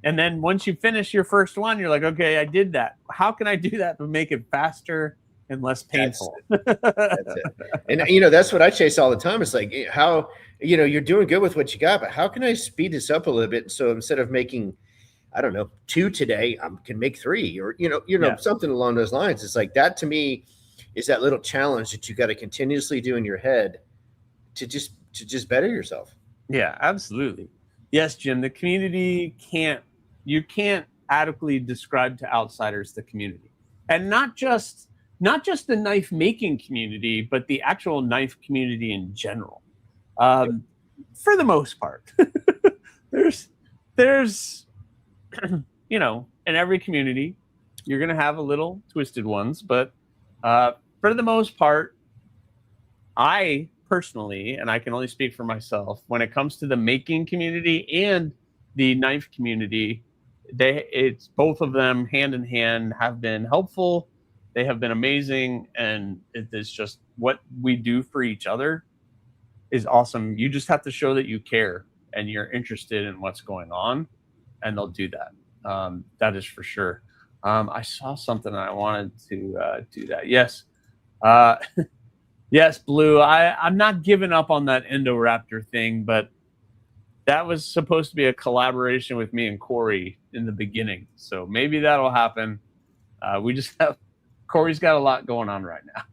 And then once you finish your first one, you're like, okay, I did that. How can I do that to make it faster and less painful? That's it. And that's what I chase all the time. It's like, how, you're doing good with what you got, but how can I speed this up a little bit? So instead of making, I don't know, 2 today, I can make 3, or something along those lines. It's like that, to me, is that little challenge that you got to continuously do in your head to just better yourself. Yeah, absolutely. Yes, Jim, the community you can't adequately describe to outsiders the community. And not just the knife making community, but the actual knife community in general. For the most part. there's in every community you're going to have a little twisted ones, but for the most part, I personally, and I can only speak for myself, when it comes to the making community and the knife community, it's both of them hand in hand have been helpful. They have been amazing, and it's just what we do for each other is awesome. You just have to show that you care and you're interested in what's going on, and they'll do that. That is for sure. I saw something and I wanted to do that. Yes. Yes, Blue. I'm not giving up on that Indoraptor thing, but that was supposed to be a collaboration with me and Corey in the beginning. So maybe that'll happen. Corey's got a lot going on right now.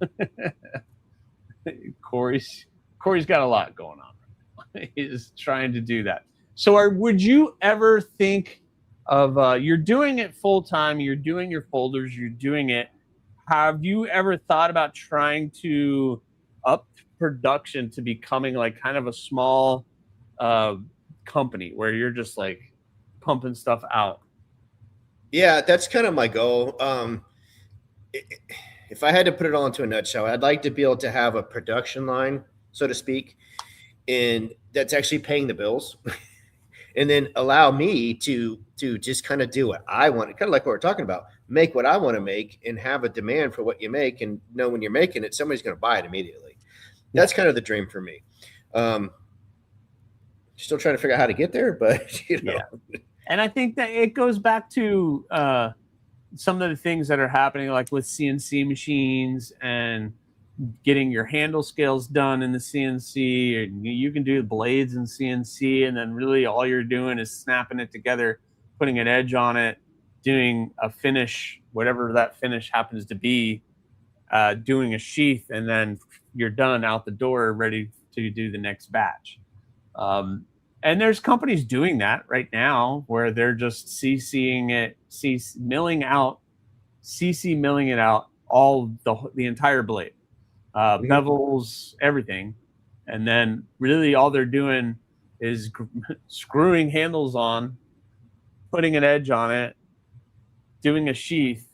Corey's got a lot going on right now. He's trying to do that. So would you ever think of, you're doing it full time, you're doing your folders, you're doing it. Have you ever thought about trying to up production to becoming like kind of a small company where you're just like pumping stuff out? Yeah, that's kind of my goal. If I had to put it all into a nutshell, I'd like to be able to have a production line, so to speak, and that's actually paying the bills. And then allow me to just kind of do what I want, kind of like what we're talking about, make what I want to make and have a demand for what you make, and know when you're making it, somebody's going to buy it immediately. That's kind of the dream for me. Still trying to figure out how to get there, but Yeah. And I think that it goes back to some of the things that are happening, like with CNC machines and getting your handle scales done in the CNC, and you can do blades in CNC, and then really all you're doing is snapping it together, putting an edge on it, doing a finish, whatever that finish happens to be, doing a sheath, and then you're done out the door, ready to do the next batch. And there's companies doing that right now where they're just CC milling it out, all the entire blade. Bevels, everything, and then really all they're doing is screwing handles on, putting an edge on it, doing a sheath,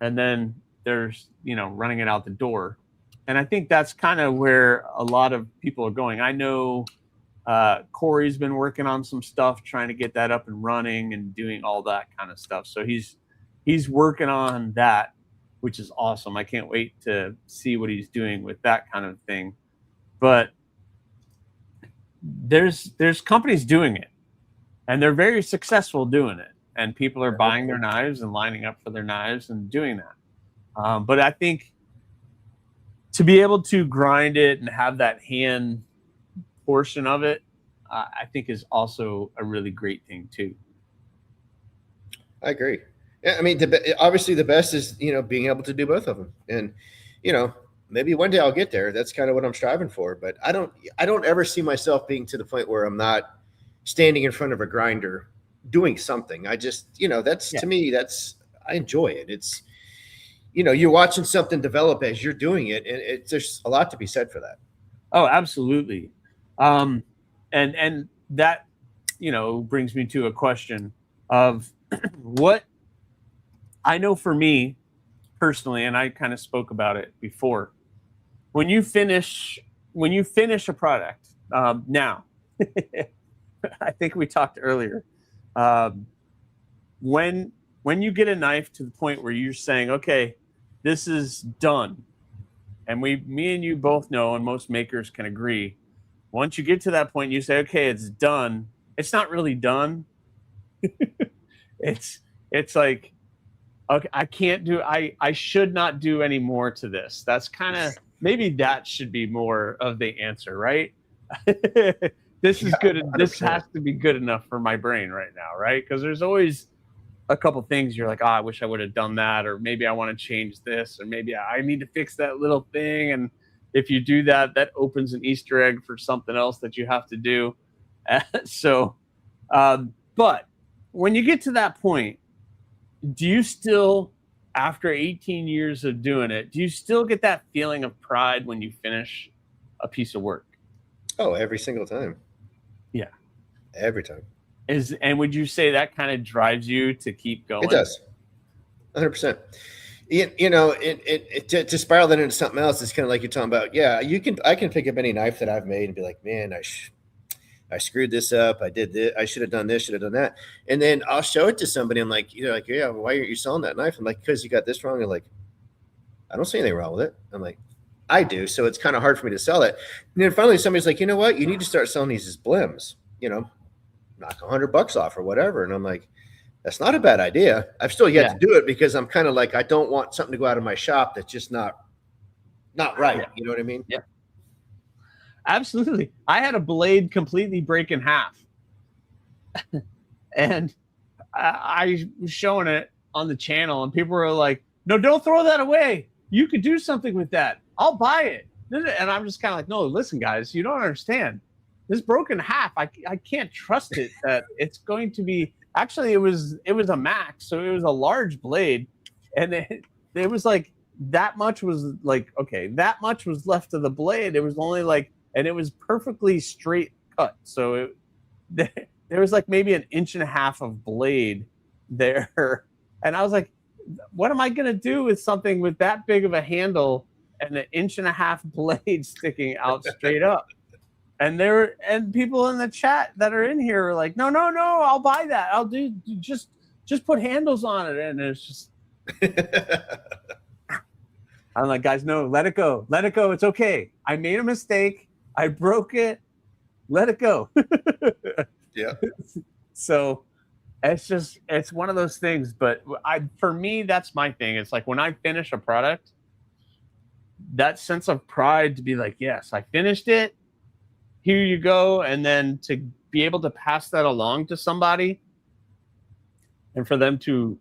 and then there's running it out the door. And I think that's kind of where a lot of people are going. I know Corey's been working on some stuff, trying to get that up and running and doing all that kind of stuff. So he's working on that, which is awesome. I can't wait to see what he's doing with that kind of thing. But there's companies doing it, and they're very successful doing it. And people are buying their knives and lining up for their knives and doing that. But I think to be able to grind it and have that hand portion of it, I think is also a really great thing too. I agree. Yeah, I mean, obviously the best is, being able to do both of them. And, maybe one day I'll get there. That's kind of what I'm striving for. But I don't ever see myself being to the point where I'm not standing in front of a grinder doing something. I just, to me, I enjoy it. It's, you're watching something develop as you're doing it. And there's a lot to be said for that. Oh, absolutely. And that, brings me to a question of what I know for me personally, and I kind of spoke about it before. When you finish a product, now, I think we talked earlier. When you get a knife to the point where you're saying, okay, this is done, and me and you both know, and most makers can agree, once you get to that point, you say, okay, it's done. It's not really done. It's like, okay, I should not do any more to this. That's kind of, maybe that should be more of the answer, right? This is good. 100%. This has to be good enough for my brain right now, right? Because there's always a couple things you're like, oh, I wish I would have done that, or maybe I want to change this, or maybe I need to fix that little thing. And if you do that, that opens an Easter egg for something else that you have to do. But when you get to that point, do you still, after 18 years of doing it, do you still get that feeling of pride when you finish a piece of work? Oh, every single time. Yeah. Every time. And would you say that kind of drives you to keep going? It does. 100%. To spiral that into something else, it's kind of like you're talking about. Yeah, I can pick up any knife that I've made and be like, man, I screwed this up. I did this. I should have done this. Should have done that. And then I'll show it to somebody. I'm like, yeah, why aren't you selling that knife? I'm like, because you got this wrong. They're like, I don't see anything wrong with it. I'm like, I do. So it's kind of hard for me to sell it. And then finally somebody's like, you know what? You need to start selling these as blims, knock $100 off or whatever. And I'm like, that's not a bad idea. I've still yet to do it because I'm kind of like, I don't want something to go out of my shop that's just not right. Yeah. You know what I mean? Yeah. Absolutely. I had a blade completely break in half. And I was showing it on the channel and people were like, no, don't throw that away. You could do something with that. I'll buy it. And I'm just kind of like, no, listen, guys, you don't understand. This broken half, I can't trust it that it's going to be. Actually, it was a max, so it was a large blade, and it was like that much was like, okay, that much was left of the blade. It was only like, and it was perfectly straight cut, so there was like maybe an inch and a half of blade there, and I was like, what am I gonna do with something with that big of a handle and an inch and a half blade sticking out straight up? And people in the chat that are in here are like, no, I'll buy that. I'll do just put handles on it. And it's just, I'm like, guys, no, let it go. Let it go. It's okay. I made a mistake. I broke it. Let it go. Yeah. So it's one of those things. But for me, that's my thing. It's like when I finish a product, that sense of pride to be like, yes, I finished it. Here you go. And then to be able to pass that along to somebody and for them to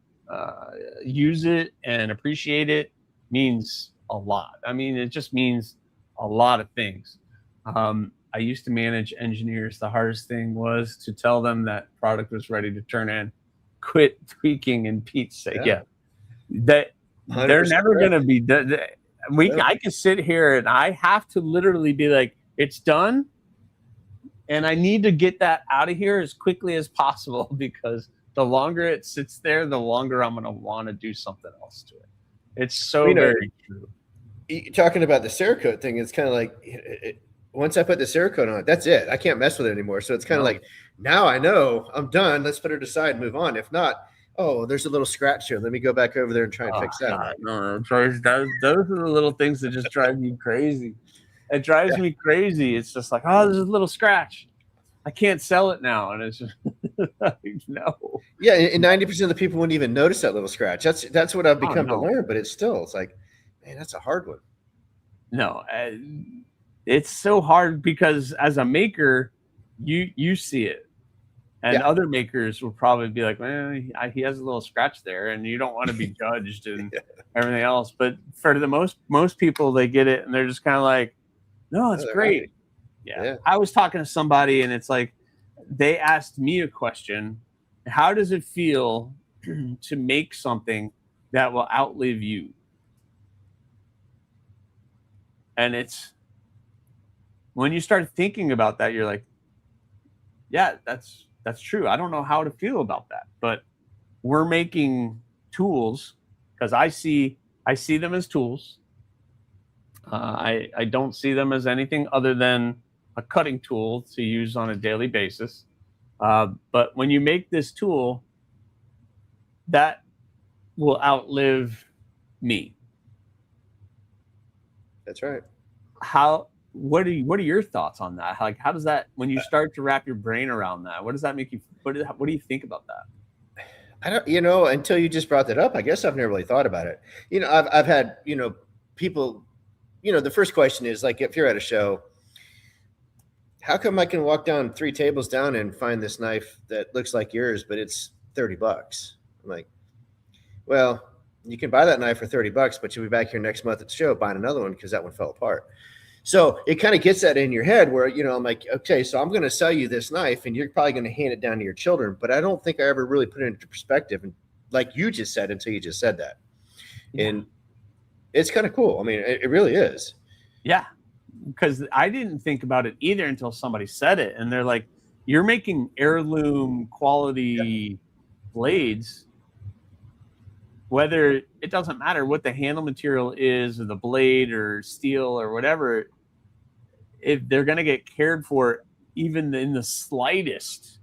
use it and appreciate it means a lot. I mean, it just means a lot of things. I used to manage engineers. The hardest thing was to tell them that product was ready to turn in, quit tweaking, and Pete say, yeah, that they're never going to be. I can sit here and I have to literally be like, it's done. And I need to get that out of here as quickly as possible because the longer it sits there, the longer I'm going to want to do something else to it. It's so very true. Talking about the Cerakote thing, it's kind of like once I put the Cerakote on it, that's it. I can't mess with it anymore. So it's kind of like, now I know I'm done. Let's put it aside and move on. If not, oh, there's a little scratch here. Let me go back over there and try and fix that. God, no, those are the little things that just drive me crazy. It drives me crazy. It's just like, oh, there's a little scratch. I can't sell it now. And it's just, no. Yeah, and 90% of the people wouldn't even notice that little scratch. That's what I've become to learn. But it's like, man, that's a hard one. No, it's so hard because as a maker, you see it, and other makers will probably be like, well, he has a little scratch there, and you don't want to be judged and everything else. But for the most people, they get it, and they're just kind of like, no, it's great. Yeah. I was talking to somebody, and it's like they asked me a question: how does it feel to make something that will outlive you? And it's when you start thinking about that, you're like, yeah, that's true. I don't know how to feel about that, but we're making tools because I see them as tools. I don't see them as anything other than a cutting tool to use on a daily basis. But when you make this tool, that will outlive me. That's right. What are your thoughts on that? Like, how does that, when you start to wrap your brain around that, what does that make you, what do you think about that? I don't, until you just brought that up, I guess I've never really thought about it. I've had, people, the first question is like, if you're at a show, how come I can walk down 3 tables down and find this knife that looks like yours, but it's $30? I'm like, well, you can buy that knife for $30, but you'll be back here next month at the show buying another one because that one fell apart. So it kind of gets that in your head where, I'm like, okay, so I'm going to sell you this knife and you're probably going to hand it down to your children. But I don't think I ever really put it into perspective. And like you just said, until you just said that. Yeah. And it's kind of cool. I mean, it really is. Yeah. Because I didn't think about it either until somebody said it. And they're like, you're making heirloom quality blades. Whether it doesn't matter what the handle material is or the blade or steel or whatever, if they're going to get cared for even in the slightest,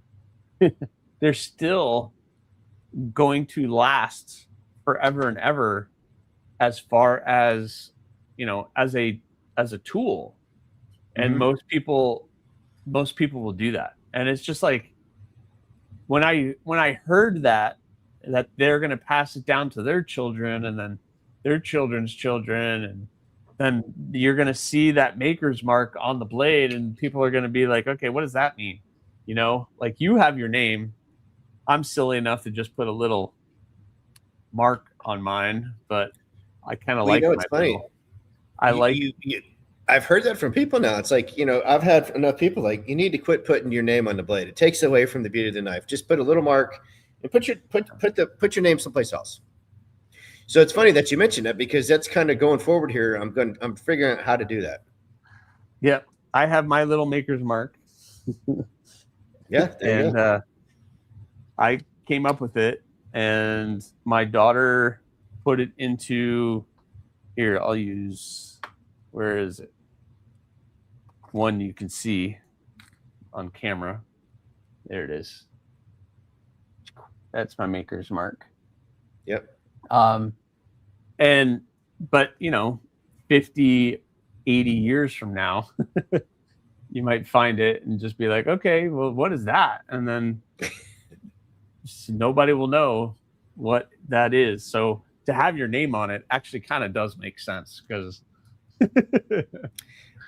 they're still going to last forever and ever as far as, as a tool. And most people will do that. And it's just like when I heard that they're going to pass it down to their children and then their children's children. And then you're going to see that maker's mark on the blade and people are going to be like, okay, what does that mean? Like you have your name. I'm silly enough to just put a little mark on mine, but I kind of like it's funny. I've heard that from people now. It's like, I've had enough people like, you need to quit putting your name on the blade. It takes away from the beauty of the knife. Just put a little mark and put your name someplace else. So it's funny that you mentioned that because that's kind of going forward here. I'm figuring out how to do that. Yeah, I have my little maker's mark. Yeah, and I came up with it, and my daughter put it into here. I'll use, where is it? One you can see on camera. There it is. That's my maker's mark. Yep. But 50, 80 years from now, you might find it and just be like, okay, well, what is that? And then nobody will know what that is. So to have your name on it actually kind of does make sense because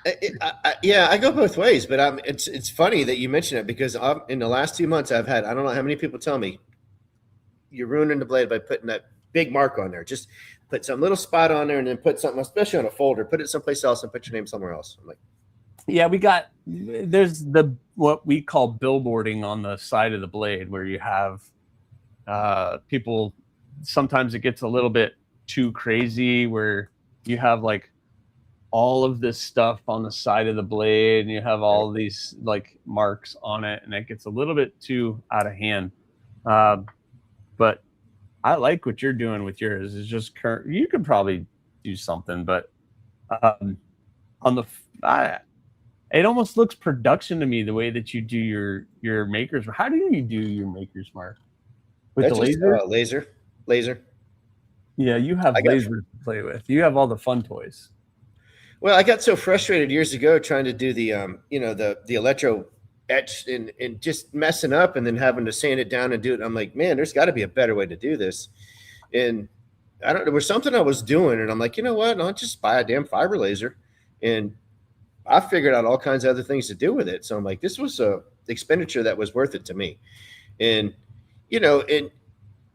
I go both ways, but it's funny that you mention it because in the last 2 months I've had, I don't know how many people tell me, you're ruining the blade by putting that big mark on there. Just put some little spot on there and then put something, especially on a folder, put it someplace else and put your name somewhere else. I'm like, yeah, there's what we call billboarding on the side of the blade where you have people, sometimes it gets a little bit too crazy where you have like all of this stuff on the side of the blade and you have all these like marks on it and it gets a little bit too out of hand. But I like what you're doing with yours. It's just you could probably do something, but it almost looks production to me the way that you do your maker's. How do you do your maker's mark? With that's the laser? Laser. Yeah, you have lasers to play with. You have all the fun toys. Well, I got so frustrated years ago trying to do the the electro etch and just messing up and then having to sand it down and do it. I'm like, man, there's got to be a better way to do this. And there was something I was doing and I'm like, you know what? I'll just buy a damn fiber laser And I figured out all kinds of other things to do with it. So I'm like, this was a expenditure that was worth it to me. And, and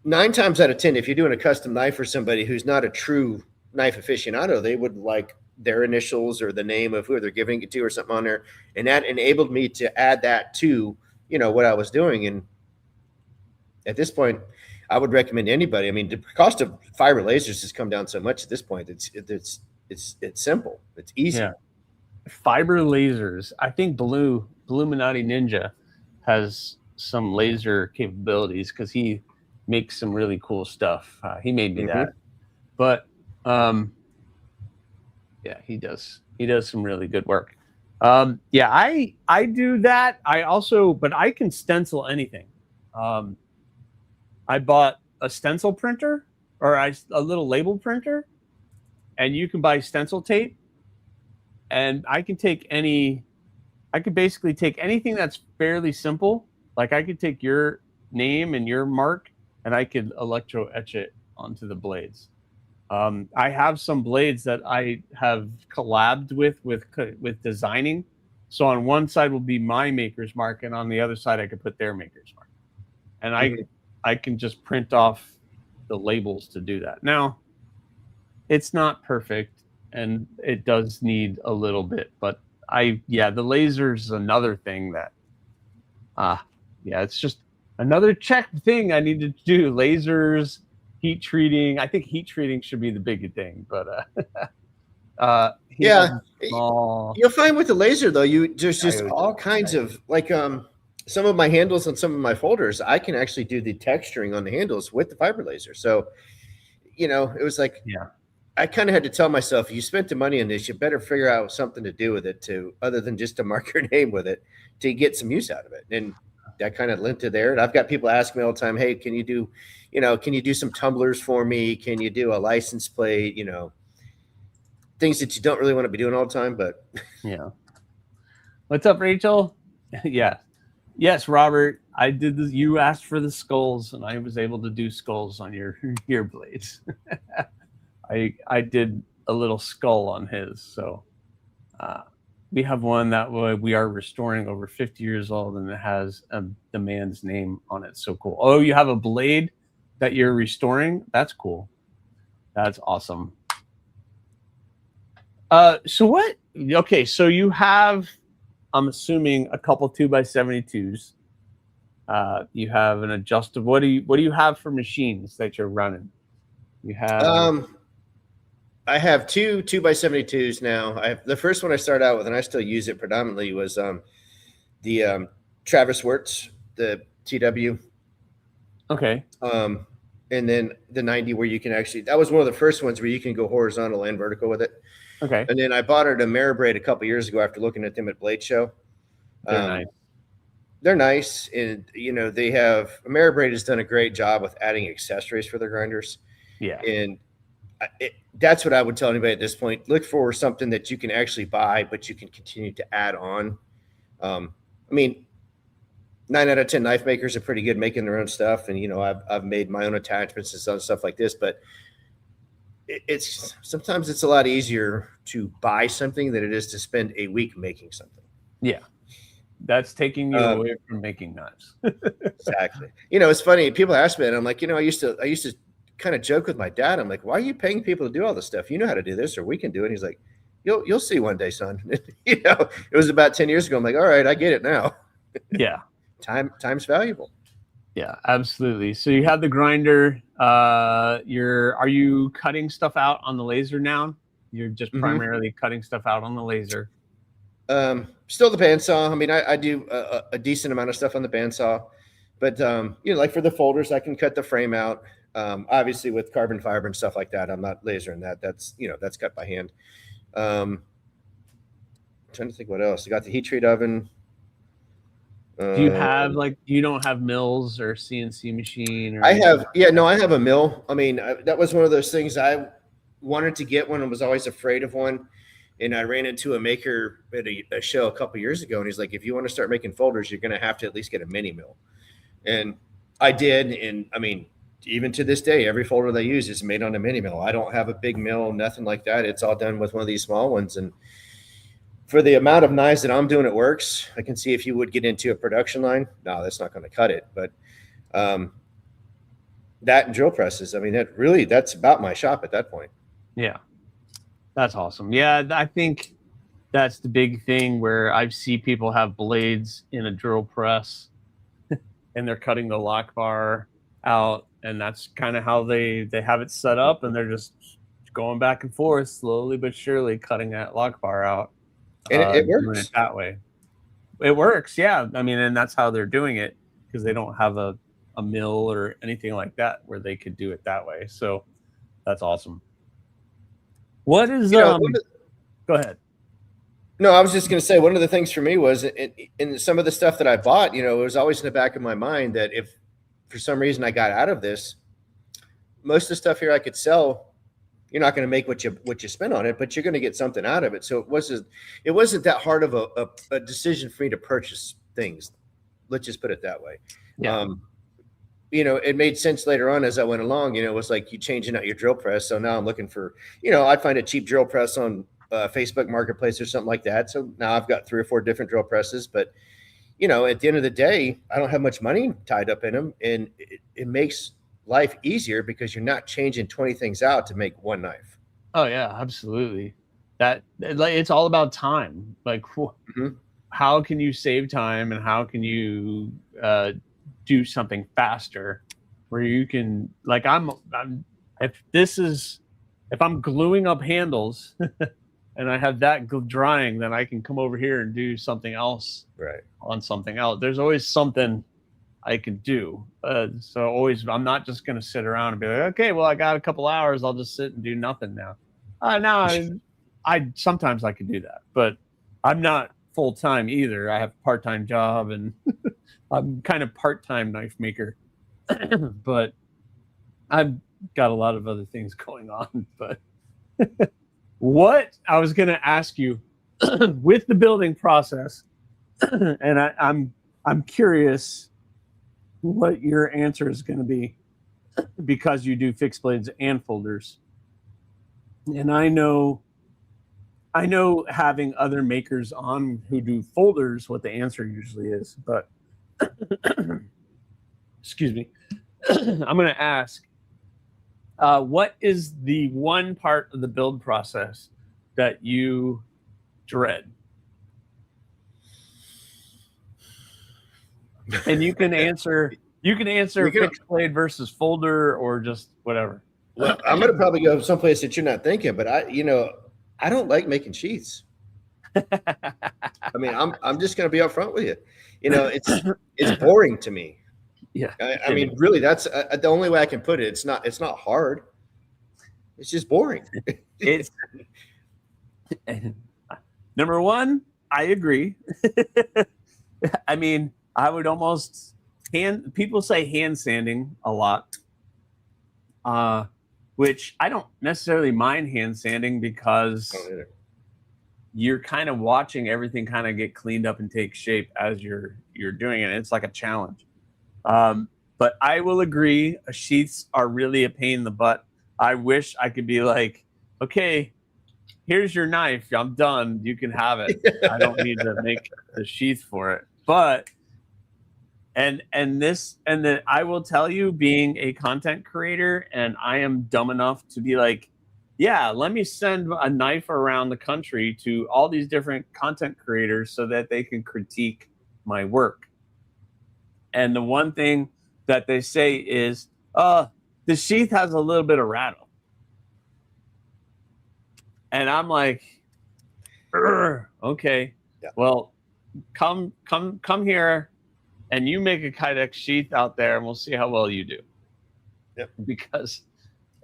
9 times out of 10, if you're doing a custom knife for somebody who's not a true knife aficionado, they would like their initials or the name of who they're giving it to or something on there. And that enabled me to add that to, what I was doing. And at this point, I would recommend anybody. I mean, the cost of fiber lasers has come down so much at this point. It's simple. It's easy. Yeah. Fiber lasers. I think Illuminati Ninja has some laser capabilities because he makes some really cool stuff. He made me that, but yeah, he does some really good work. Yeah, I do that. But I can stencil anything. I bought a stencil printer or a little label printer, and you can buy stencil tape. And I could basically take anything that's fairly simple. Like I could take your name and your mark, and I could electro etch it onto the blades. I have some blades that I have collabed with designing. So on one side will be my maker's mark, and on the other side I could put their maker's mark. And I can just print off the labels to do that. Now, it's not perfect. And it does need a little bit, but the laser's another thing that, it's just another check thing I need to do. Lasers, heat treating. I think heat treating should be the big thing, but you'll find with the laser though, there's just all kinds of like some of my handles and some of my folders. I can actually do the texturing on the handles with the fiber laser. So, it was like, I kind of had to tell myself, you spent the money on this, you better figure out something to do with it other than just to mark your name with it to get some use out of it. And that kind of lent to there. And I've got people ask me all the time, hey, can you do some tumblers for me? Can you do a license plate? Things that you don't really want to be doing all the time, but yeah. What's up, Rachel? Yeah. Yes, Robert, I did this. You asked for the skulls and I was able to do skulls on your blades. I did a little skull on his. So we have one that we are restoring over 50 years old, and it has the man's name on it. So cool. Oh, you have a blade that you're restoring? That's cool. That's awesome. So what? Okay, so you have, I'm assuming, a couple 2x72s. You have an adjustable. What do you have for machines that you're running? You have. I have 2x72s now. The first one I started out with, and I still use it predominantly, was the Travis Wirtz, the TW. Okay. And then the 90, where you can actually, that was one of the first ones where you can go horizontal and vertical with it. Okay. And then I bought it a Ameribraid a couple years ago after looking at them at Blade Show. They're nice. They're nice, and they have, Ameribraid has done a great job with adding accessories for their grinders. Yeah. And that's what I would tell anybody at this point. Look for something that you can actually buy, but you can continue to add on. I mean, 9 out of 10 knife makers are pretty good making their own stuff. And, I've made my own attachments and stuff like this, but sometimes it's a lot easier to buy something than it is to spend a week making something. Yeah. That's taking you away from making knives. Exactly. It's funny. People ask me, and I'm like, I used to kind of joke with my dad. I'm like, why are you paying people to do all this stuff? You know how to do this, or we can do it. And he's like, you'll see one day, son. It was about 10 years ago. I'm like, all right, I get it now. Yeah. Time's valuable. Yeah, absolutely. So you have the grinder. Are you cutting stuff out on the laser now? You're just primarily cutting stuff out on the laser. Still the bandsaw. I mean, I do a decent amount of stuff on the bandsaw, but like for the folders, I can cut the frame out. Obviously with carbon fiber and stuff like that, I'm not lasering that. That's cut by hand. I'm trying to think what else. I got the heat treat oven. Do you have you don't have mills or CNC machine? Or I have a mill. I mean, that was one of those things I wanted to get one and was always afraid of one. And I ran into a maker at a show a couple years ago, and he's like, if you want to start making folders, you're going to have to at least get a mini mill. And I did. And I mean, even to this day, every folder they use is made on a mini mill. I don't have a big mill, nothing like that. It's all done with one of these small ones. And for the amount of knives that I'm doing, it works. I can see if you would get into a production line. No, that's not going to cut it. But that and drill presses, I mean, that's about my shop at that point. Yeah, that's awesome. Yeah, I think that's the big thing where I see people have blades in a drill press and they're cutting the lock bar out, and that's kind of how they have it set up, and they're just going back and forth slowly but surely cutting that lock bar out. And it works. Doing it that way. It works, yeah. I mean, and that's how they're doing it, because they don't have a mill or anything like that where they could do it that way. So that's awesome. What is go ahead. No, I was just going to say, one of the things for me was in some of the stuff that I bought, it was always in the back of my mind that if for some reason I got out of this, most of the stuff here I could sell. You're not going to make what you spend on it, but you're going to get something out of it. So it wasn't that hard of a decision for me to purchase things. Let's just put it that way. Yeah. It made sense later on as I went along. It was like you changing out your drill press. So now I'm looking for, I'd find a cheap drill press on Facebook Marketplace or something like that. So now I've got 3 or 4 different drill presses. But, at the end of the day, I don't have much money tied up in them. And it makes life easier because you're not changing 20 things out to make one knife. Oh, yeah, absolutely. It's all about time. Like, how can you save time, and how can you do something faster where you can, like, if I'm gluing up handles and I have that drying, then I can come over here and do something else on something else. There's always something I could do. I'm not just going to sit around and be like, okay, well, I got a couple hours. I'll just sit and do nothing now. I sometimes I could do that, but I'm not full-time either. I have a part-time job, and I'm kind of part-time knife maker, but I've got a lot of other things going on. But what I was going to ask you with the building process, and I'm curious what your answer is going to be, because you do fixed blades and folders. And I know having other makers on who do folders, what the answer usually is, but excuse me, I'm going to ask, what is the one part of the build process that you dread? And you can answer fixed blade versus folder, or just whatever. Well, I'm going to probably go someplace that you're not thinking, but I don't like making sheaths. I mean, I'm just going to be upfront with you. It's boring to me. Yeah. I mean, really, that's the only way I can put it. It's not hard. It's just boring. It's number one, I agree. I mean, I would almost people say hand sanding a lot, which I don't necessarily mind hand sanding, because you're kind of watching everything kind of get cleaned up and take shape as you're doing it. It's like a challenge. But I will agree, sheaths are really a pain in the butt. I wish I could be like, okay, here's your knife. I'm done. You can have it. I don't need to make the sheath for it. But I will tell you, being a content creator, and I am dumb enough to be like, yeah, let me send a knife around the country to all these different content creators so that they can critique my work. And the one thing that they say is, the sheath has a little bit of rattle. And I'm like, okay, yeah. Well, come here, and you make a Kydex sheath out there, and we'll see how well you do. Yep. Because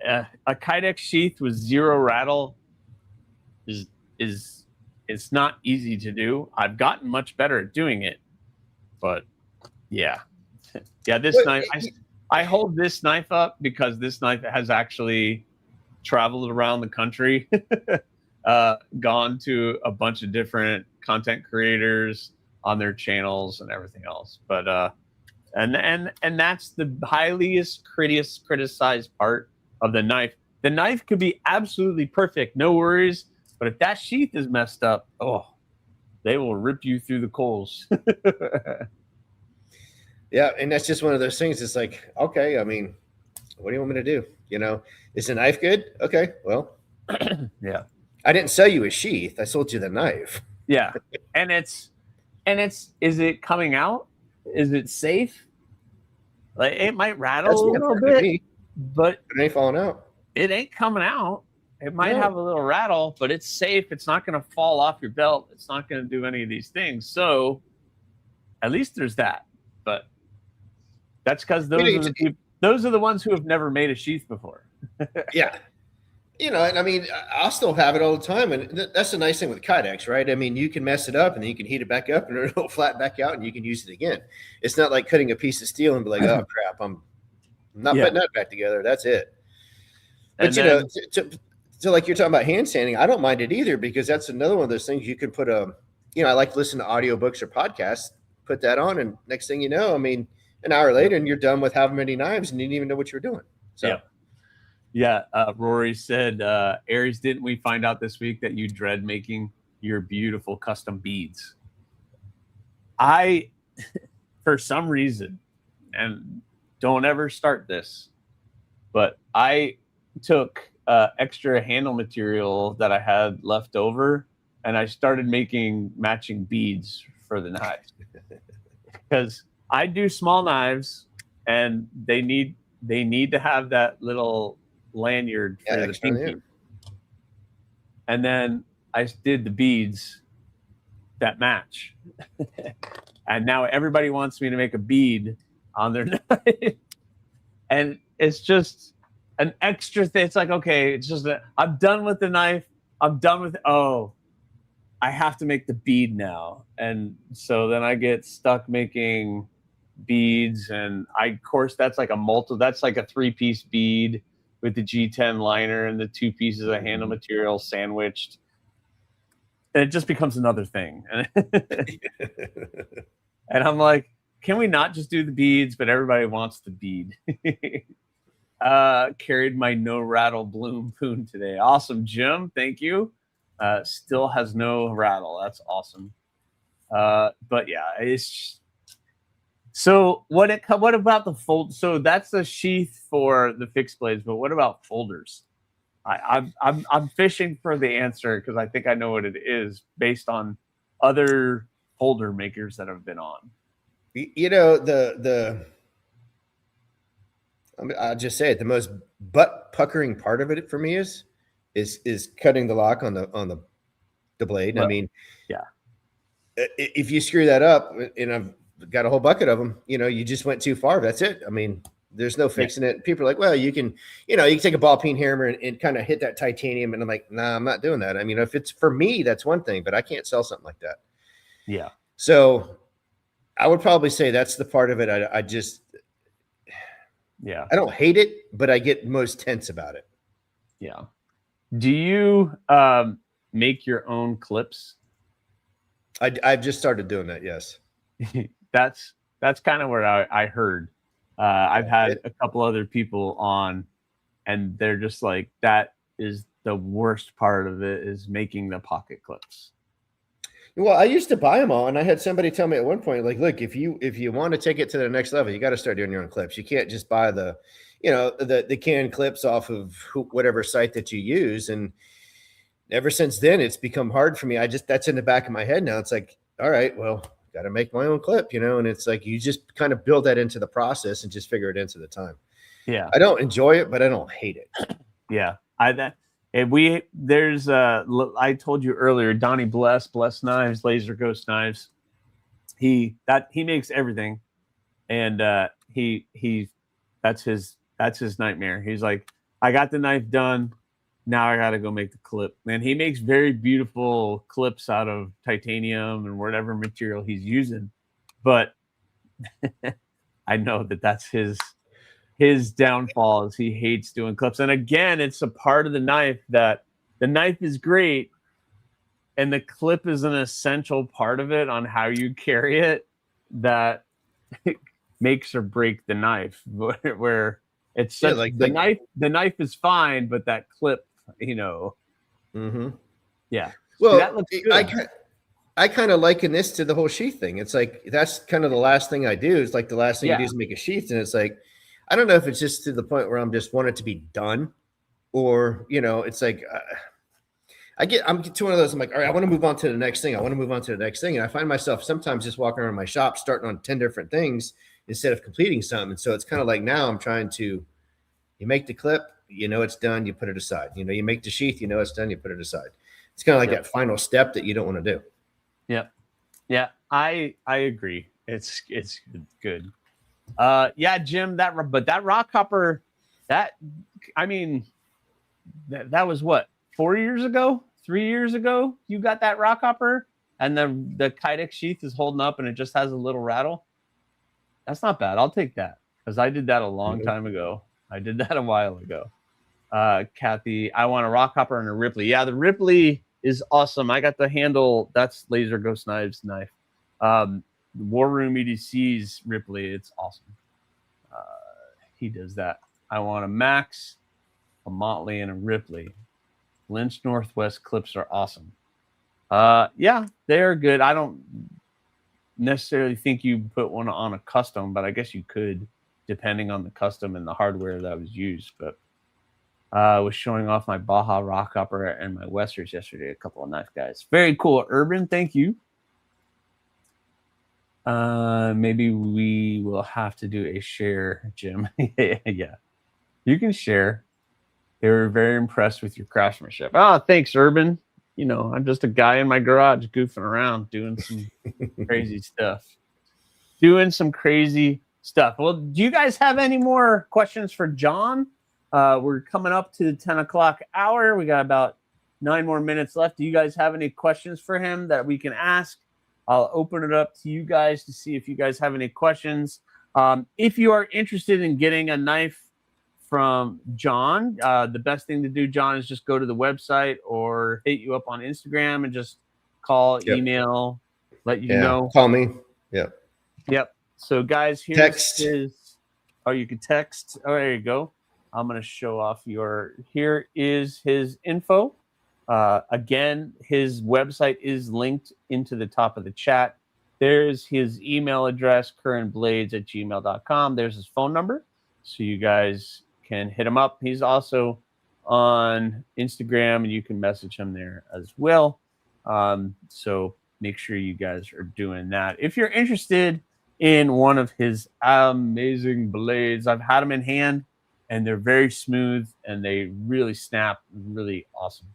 a Kydex sheath with zero rattle is it's not easy to do. I've gotten much better at doing it, but yeah. This knife, I hold this knife up because this knife has actually traveled around the country, gone to a bunch of different content creators on their channels and everything else. But and that's the highest criticized part of the knife. The knife could be absolutely perfect, no worries. But if that sheath is messed up, They will rip you through the coals. Yeah, and that's just one of those things. It's like, okay, I mean, what do you want me to do? You know, is the knife good? Okay, well, Yeah. I didn't sell you a sheath. I sold you the knife. Yeah. And it's is it coming out? Is it safe? Like it might rattle That's a the little answer to bit, me. but It ain't falling out. it ain't coming out. It might No. have a little rattle, but it's safe. It's not going to fall off your belt. It's not going to do any of these things. So at least there's that. But that's because those are the ones who have never made a sheath before. Yeah. You know, and I mean, I'll still have it all the time. And that's the nice thing with Kydex, right? I mean, you can mess it up and then you can heat it back up and it'll flat back out and you can use it again. It's not like cutting a piece of steel and be like, oh, crap, I'm not putting that back together. That's it. But, you know, so like you're talking about hand sanding, I don't mind it either because that's another one of those things you can put I like to listen to audiobooks or podcasts, put that on, and next thing you know, I mean, an hour later and you're done with however many knives and you didn't even know what you were doing. So Rory said, Aries, didn't we find out this week that you dread making your beautiful custom beads? I, for some reason, and don't ever start this, but I took extra handle material that I had left over and I started making matching beads for the knives because I do small knives and they need to have that little lanyard for the pinky. And then I did the beads that match. And now everybody wants me to make a bead on their knife. And it's just an extra thing. It's like, okay, it's just I'm done with the knife. I'm done with I have to make the bead now. And so then I get stuck making beads, and of course that's like a 3-piece bead with the G10 liner and the 2 pieces of handle material sandwiched. And it just becomes another thing. And I'm like, can we not just do the beads? But everybody wants the bead. Carried my no rattle bloom poon today. Awesome, Jim. Thank you. Still has no rattle. That's awesome. But yeah, it's so what about the fold? So that's the sheath for the fixed blades, but what about folders? I'm fishing for the answer because I think I know what it is based on other folder makers that have been on. You know, I'll just say it. The most butt puckering part of it for me is cutting the lock on the blade. Well, I mean, yeah, if you screw that up, and I've got a whole bucket of them, you know, you just went too far. That's it. I mean, there's no fixing it. People are like, well, you can take a ball peen hammer and kind of hit that titanium. And I'm like, nah, I'm not doing that. I mean, if it's for me, that's one thing, but I can't sell something like that. Yeah. So I would probably say that's the part of it. I don't hate it, but I get most tense about it. Yeah. Do you make your own clips? I've just started doing that. Yes. That's kind of where I heard. I've had a couple other people on, and they're just like, that is the worst part of it, is making the pocket clips. Well, I used to buy them all, and I had somebody tell me at one point, like, look, if you want to take it to the next level, you got to start doing your own clips. You can't just buy the canned clips off of whatever site that you use. And ever since then, it's become hard for me. That's in the back of my head now. It's like, all right, well, got to make my own clip, and it's like you just kind of build that into the process and just figure it into the time. Yeah, I don't enjoy it, but I don't hate it. Yeah, I told you earlier, Donnie Bless Knives, Laser Ghost Knives. He makes everything, and that's his nightmare. He's like, I got the knife done. Now I got to go make the clip. And he makes very beautiful clips out of titanium and whatever material he's using. But I know that's his downfall, is he hates doing clips. And again, it's a part of the knife that the knife is great, and the clip is an essential part of it on how you carry it that makes or break the knife. Where it's such, the knife is fine, but that clip, Mm-hmm. Yeah. Well, that looks good. I kind of liken this to the whole sheath thing. It's like that's kind of the last thing I do. It's like the last thing you do is make a sheath, and it's like I don't know if it's just to the point where I'm just want it to be done, or it's like I'm to one of those. I'm like, all right, I want to move on to the next thing. I want to move on to the next thing, and I find myself sometimes just walking around my shop, starting on 10 different things instead of completing some. And so it's kind of like now I'm trying to. You make the clip, it's done. You put it aside. You make the sheath, it's done. You put it aside. It's kind of like that final step that you don't want to do. Yeah, I agree. It's good. Yeah, Jim, that rock hopper, that was what, 4 years ago, 3 years ago, you got that rock hopper, and the Kydex sheath is holding up and it just has a little rattle. That's not bad. I'll take that, because I did that a long time ago. I did that a while ago. Kathy, I want a rock hopper and a Ripley. Yeah, the Ripley is awesome. I got the handle. That's Laser Ghost Knives knife. War Room EDC's Ripley. It's awesome. He does that. I want a Max, a Motley, and a Ripley. Lynch Northwest clips are awesome. Yeah, they're good. I don't necessarily think you put one on a custom, but I guess you could, depending on the custom and the hardware that was used. But I was showing off my Baja rock hopper and my Westers yesterday. A couple of nice guys. Very cool. Urban, thank you. Maybe we will have to do a share, Jim. Yeah, you can share. They were very impressed with your craftsmanship. Oh, thanks, Urban. I'm just a guy in my garage goofing around, doing some crazy stuff. Well, do you guys have any more questions for John? We're coming up to the 10 o'clock hour. We got about 9 more minutes left. Do you guys have any questions for him that we can ask? I'll open it up to you guys to see if you guys have any questions. If you are interested in getting a knife from John, the best thing to do, John, is just go to the website or hit you up on Instagram and just call, email, let you know. Call me. Yep. So, guys, here's his. Oh, you can text. Oh, there you go. I'm going to show off here is his info. Again, his website is linked into the top of the chat. There's his email address, curranblades@gmail.com. There's his phone number, so you guys can hit him up. He's also on Instagram, and you can message him there as well. So make sure you guys are doing that. If you're interested in one of his amazing blades, I've had them in hand, and they're very smooth, and they really snap, really awesome.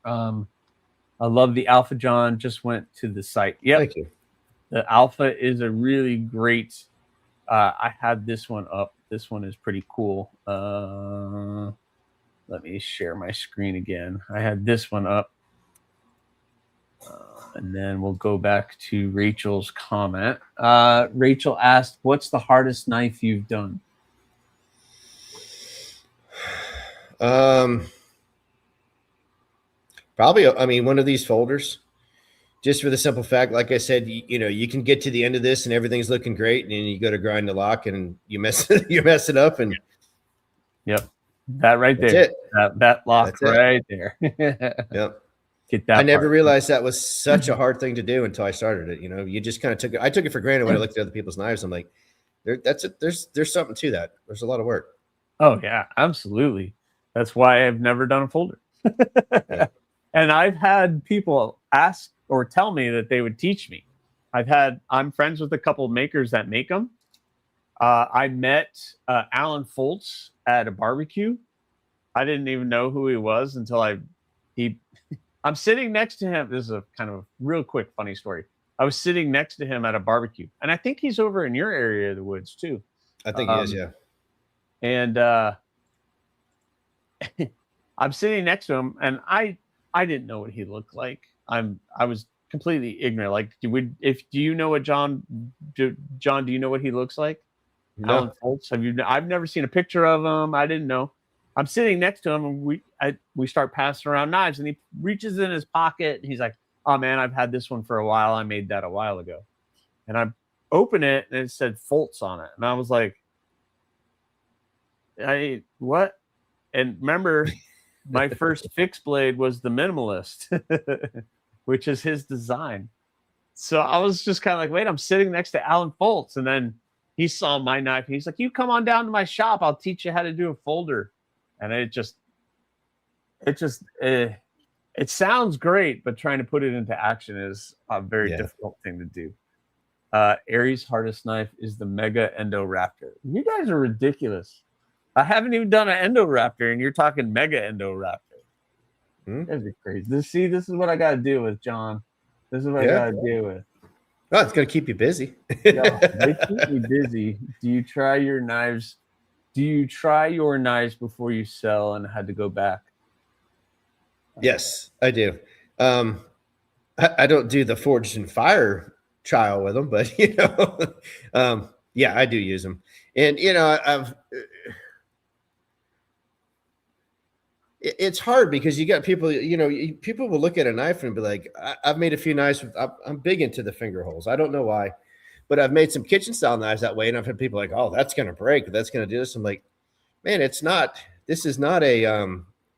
I love the Alpha. John just went to the site. Yep. Thank you. The Alpha is a really great. I had this one up. This one is pretty cool. Let me share my screen again. I had this one up. And then we'll go back to Rachel's comment. Rachel asked, what's the hardest knife you've done? Probably, one of these folders, just for the simple fact, like I said, you can get to the end of this and everything's looking great, and then you go to grind the lock and you mess it up. And yep, that right there, that lock right there. Yep. Get that. I never realized that was such a hard thing to do until I started it. You just kind of took it. I took it for granted when I looked at other people's knives. I'm like, there's something to that. There's a lot of work. Oh yeah, absolutely. That's why I've never done a folder. Yeah. And I've had people ask or tell me that they would teach me. I'm friends with a couple of makers that make them. I met Alan Foltz at a barbecue. I didn't even know who he was until I'm sitting next to him. This is a kind of a real quick funny story. I was sitting next to him at a barbecue, and I think he's over in your area of the woods too. I think he is, yeah. And I'm sitting next to him, and I didn't know what he looked like. I was completely ignorant. Like, do you know what John? Do you know what he looks like? No. Alan Foltz. I've never seen a picture of him. I didn't know. I'm sitting next to him, and we start passing around knives, and he reaches in his pocket, and he's like, "Oh man, I've had this one for a while. I made that a while ago." And I open it, and it said Foltz on it, and I was like, what? And remember, my first fixed blade was the Minimalist. which is his design. So I was just kind of like, wait, I'm sitting next to Alan Foltz. And then he saw my knife. And he's like, you come on down to my shop. I'll teach you how to do a folder. And it sounds great, but trying to put it into action is a very difficult thing to do. Aries' hardest knife is the Mega Endo Raptor. You guys are ridiculous. I haven't even done an Endo Raptor, and you're talking Mega Endo Raptor. That'd be crazy. This is what I got to deal with, John. This is what I got to deal with. Oh, it's going to keep you busy. Yeah, they keep me busy. Do you try your knives before you sell and had to go back? Yes, I do. I don't do the Forged in Fire trial with them, but I do use them. And it's hard because you got people, people will look at a knife and be like, I've made a few knives. I'm big into the finger holes. I don't know why, but I've made some kitchen style knives that way. And I've had people like, oh, that's going to break. That's going to do this. I'm like, man, this is not a,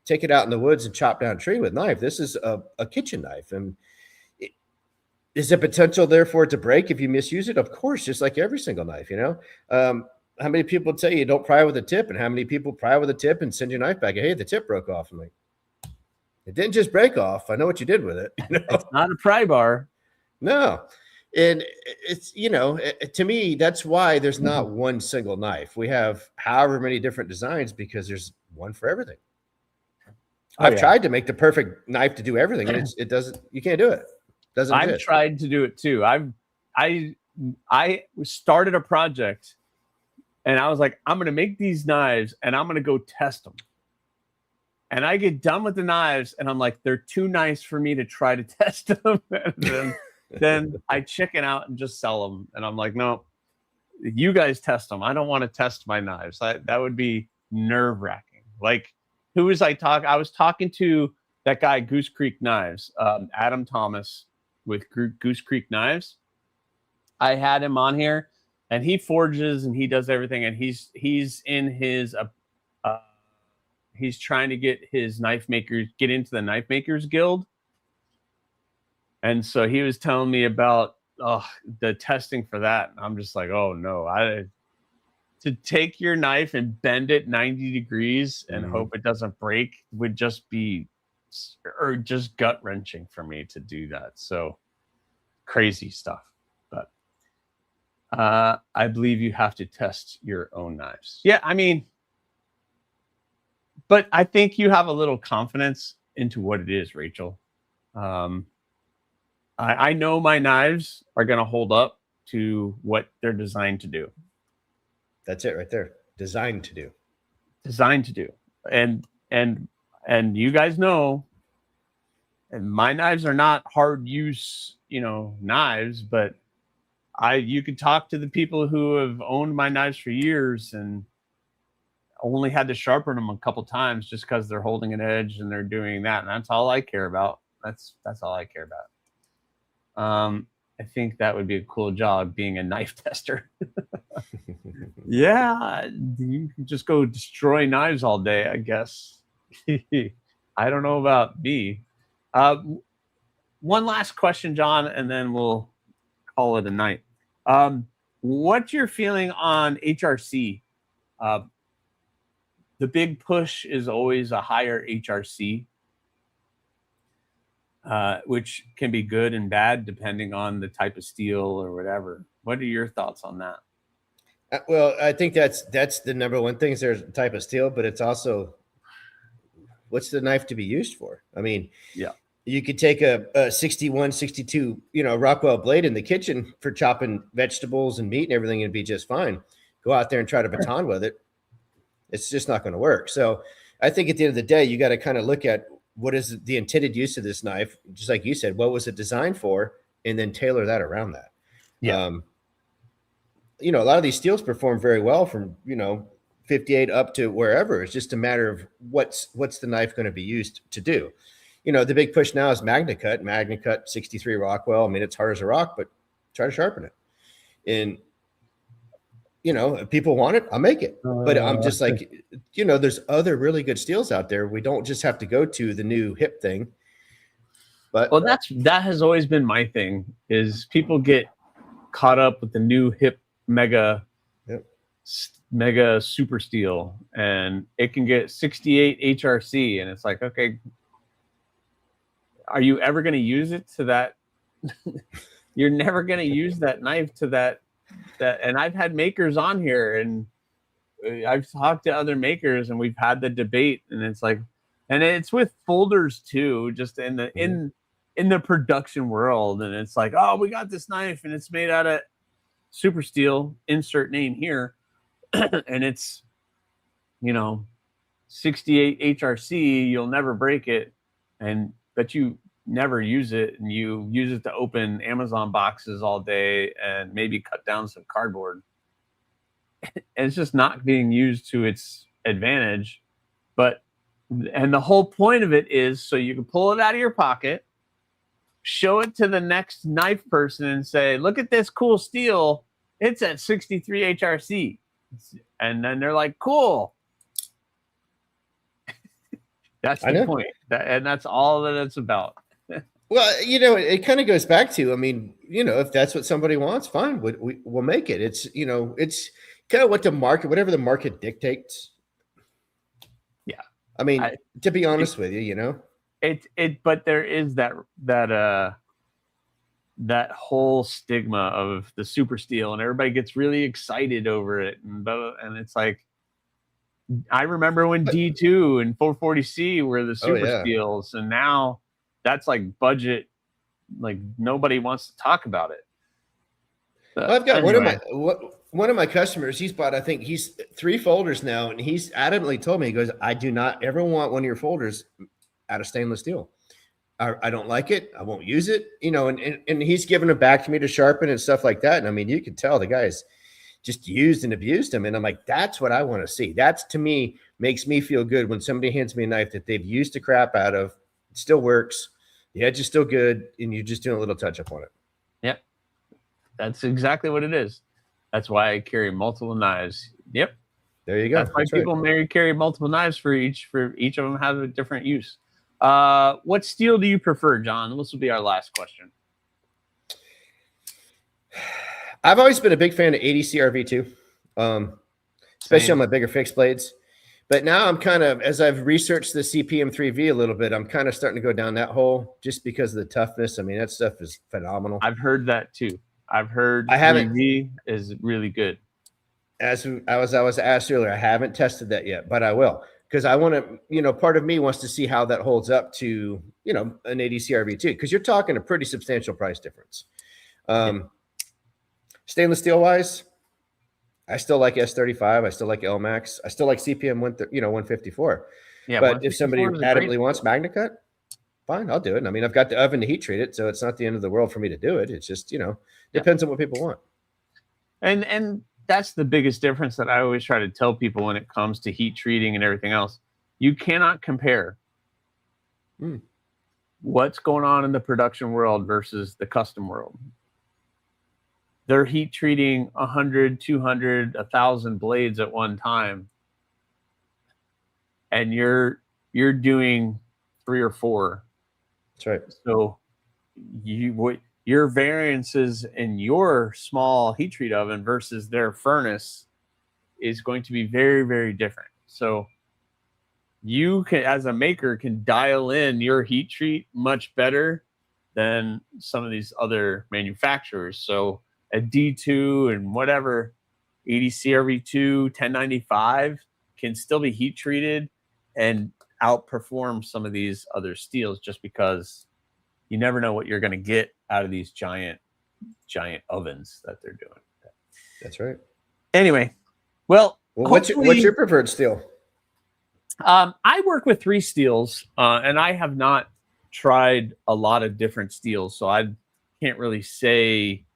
take it out in the woods and chop down a tree with knife. This is a kitchen knife. And is there potential there for it to break if you misuse it? Of course, just like every single knife, how many people tell you don't pry with a tip, and how many people pry with a tip and send your knife back? Hey, the tip broke off. I'm like, it didn't just break off. I know what you did with it. It's not a pry bar. No. And it's, to me, that's why there's not one single knife. We have however many different designs because there's one for everything. I've tried to make the perfect knife to do everything, and it doesn't. You can't do it. I've tried to do it too. I started a project. And I was like, I'm going to make these knives and I'm going to go test them. And I get done with the knives and I'm like, they're too nice for me to try to test them. And then I chicken out and just sell them. And I'm like, no, you guys test them. I don't want to test my knives. That would be nerve wracking. Like, who was I talking? I was talking to that guy, Goose Creek Knives, Adam Thomas with Goose Creek Knives. I had him on here. And he forges and he does everything. And he's in his he's trying to get his get into the Knife Makers Guild. And so he was telling me about the testing for that. And I'm just like, oh no, to take your knife and bend it 90 degrees and hope it doesn't break would just be just gut wrenching for me to do that. So crazy stuff. I believe you have to test your own knives. Yeah, I mean, but I think you have a little confidence into what it is, Rachel. I know my knives are going to hold up to what they're designed to do. That's it right there. Designed to do. Designed to do. And you guys know, and my knives are not hard use, knives, but you could talk to the people who have owned my knives for years and only had to sharpen them a couple times just because they're holding an edge and they're doing that. And that's all I care about. That's all I care about. I think that would be a cool job, being a knife tester. Yeah, you can just go destroy knives all day, I guess. I don't know about me. One last question, John, and then we'll call it a night. What's your feeling on HRC? The big push is always a higher HRC, which can be good and bad depending on the type of steel or whatever. What are your thoughts on that? Well, I think that's the number one thing is there's a type of steel, but it's also what's the knife to be used for? I mean, yeah. You could take a 61, 62, Rockwell blade in the kitchen for chopping vegetables and meat and everything, and it'd be just fine. Go out there and try to baton with it. It's just not going to work. So I think at the end of the day, you got to kind of look at what is the intended use of this knife. Just like you said, what was it designed for? And then tailor that around that. Yeah. A lot of these steels perform very well from, 58 up to wherever. It's just a matter of what's the knife going to be used to do. The big push now is MagnaCut 63 Rockwell. I mean, it's hard as a rock, but try to sharpen it. And, if people want it, I'll make it. But I'm just like, there's other really good steels out there. We don't just have to go to the new hip thing. But Well, that has always been my thing. Is people get caught up with the new hip mega super steel, and it can get 68 HRC, and it's like, okay, are you ever going to use it to that? You're never going to use that knife to that. And I've had makers on here, and I've talked to other makers, and we've had the debate, and it's like, and it's with folders too, just in the in the production world, and it's like, oh, we got this knife, and it's made out of super steel, insert name here, and it's, 68 HRC, you'll never break it, but you never use it, and you use it to open Amazon boxes all day and maybe cut down some cardboard. And it's just not being used to its advantage. And the whole point of it is so you can pull it out of your pocket, show it to the next knife person, and say, look at this cool steel. It's at 63 HRC. And then they're like, cool. That's the point. And that's all that it's about. Well, it kind of goes back to, I mean, if that's what somebody wants, fine, we'll make it. It's, it's kind of what the market, whatever the market dictates. Yeah. I mean, to be honest with you, but there is that whole stigma of the super steel, and everybody gets really excited over it. And it's like, I remember when D2 and 440C were the super steels, and now that's like budget, like nobody wants to talk about it. Well, I've got one of my customers. He's bought, I think he's 3 folders now, and he's adamantly told me, he goes, I do not ever want one of your folders out of stainless steel. I don't like it. I won't use it. And he's given it back to me to sharpen and stuff like that. And I mean, you can tell the guy's just used and abused him. And I'm like, that's what I want to see. That's, to me, makes me feel good when somebody hands me a knife that they've used the crap out of. It still works. The edge is still good, and you're just doing a little touch up on it. Yep. That's exactly what it is. That's why I carry multiple knives. Yep. There you go. That's why people carry multiple knives for each of them have a different use. What steel do you prefer, John? This will be our last question. I've always been a big fan of ADC RV2, especially on my bigger fixed blades. But now I'm kind of, as I've researched the CPM3V a little bit, I'm kind of starting to go down that hole just because of the toughness. I mean, that stuff is phenomenal. I've heard that too. I've heard 3V is really good. As I was asked earlier, I haven't tested that yet, but I will, because I want to, part of me wants to see how that holds up to, an ADC RV2, because you're talking a pretty substantial price difference. Stainless steel wise, I still like S35. I still like LMAX. I still like CPM 154. Yeah, but if somebody adamantly wants MagnaCut, fine, I'll do it. I mean, I've got the oven to heat treat it, so it's not the end of the world for me to do it. It's just, depends on what people want. And that's the biggest difference that I always try to tell people when it comes to heat treating and everything else. You cannot compare what's going on in the production world versus the custom world. They're heat treating 100, 200, 1,000 blades at one time, and you're doing 3 or 4. That's right. So your variances in your small heat treat oven versus their furnace is going to be very, very different. So you can, as a maker, can dial in your heat treat much better than some of these other manufacturers. So a D2 and whatever, ADC RV2, 1095 can still be heat treated and outperform some of these other steels, just because you never know what you're going to get out of these giant ovens that they're doing. That's right. Anyway, well what's your preferred steel? I work with 3 steels, and I have not tried a lot of different steels, so I can't really say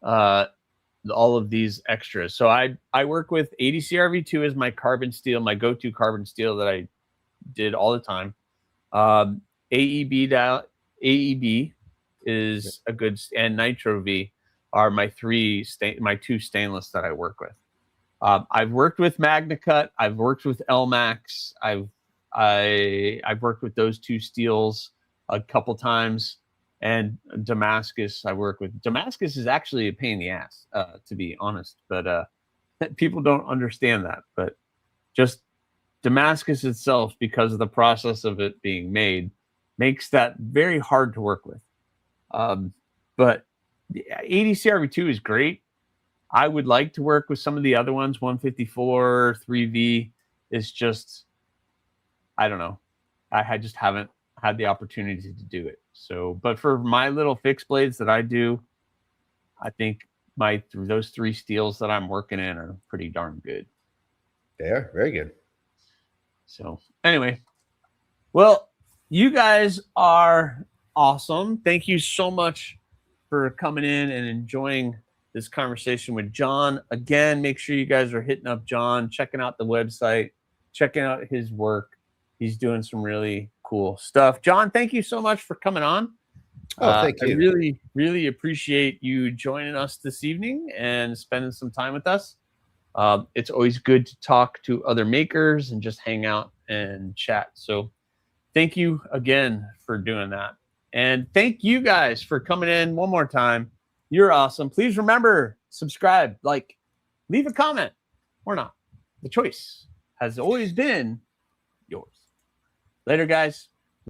all of these extras. So I work with ADC RV2 as my carbon steel, my go-to carbon steel that I did all the time. AEB is a good, and Nitro V are my 2 stainless that I work with. I've worked with MagnaCut. I've worked with LMAX. I've worked with those 2 steels. a couple times. And Damascus, I work with. Damascus is actually a pain in the ass, to be honest. But people don't understand that. But just Damascus itself, because of the process of it being made, makes that very hard to work with. But the ADC RV2 is great. I would like to work with some of the other ones. 154, 3V is just, I don't know. I just haven't had the opportunity to do it. So, but for my little fixed blades that I do, I think those 3 steels that I'm working in are pretty darn good. They are very good. So anyway, well, you guys are awesome. Thank you so much for coming in and enjoying this conversation with John. Again, make sure you guys are hitting up John, checking out the website, checking out his work. He's doing some really cool stuff. John, thank you so much for coming on. Oh, thank you. I really, really appreciate you joining us this evening and spending some time with us. It's always good to talk to other makers and just hang out and chat. So thank you again for doing that. And thank you guys for coming in one more time. You're awesome. Please remember, subscribe, like, leave a comment or not. The choice has always been yours. Later, guys.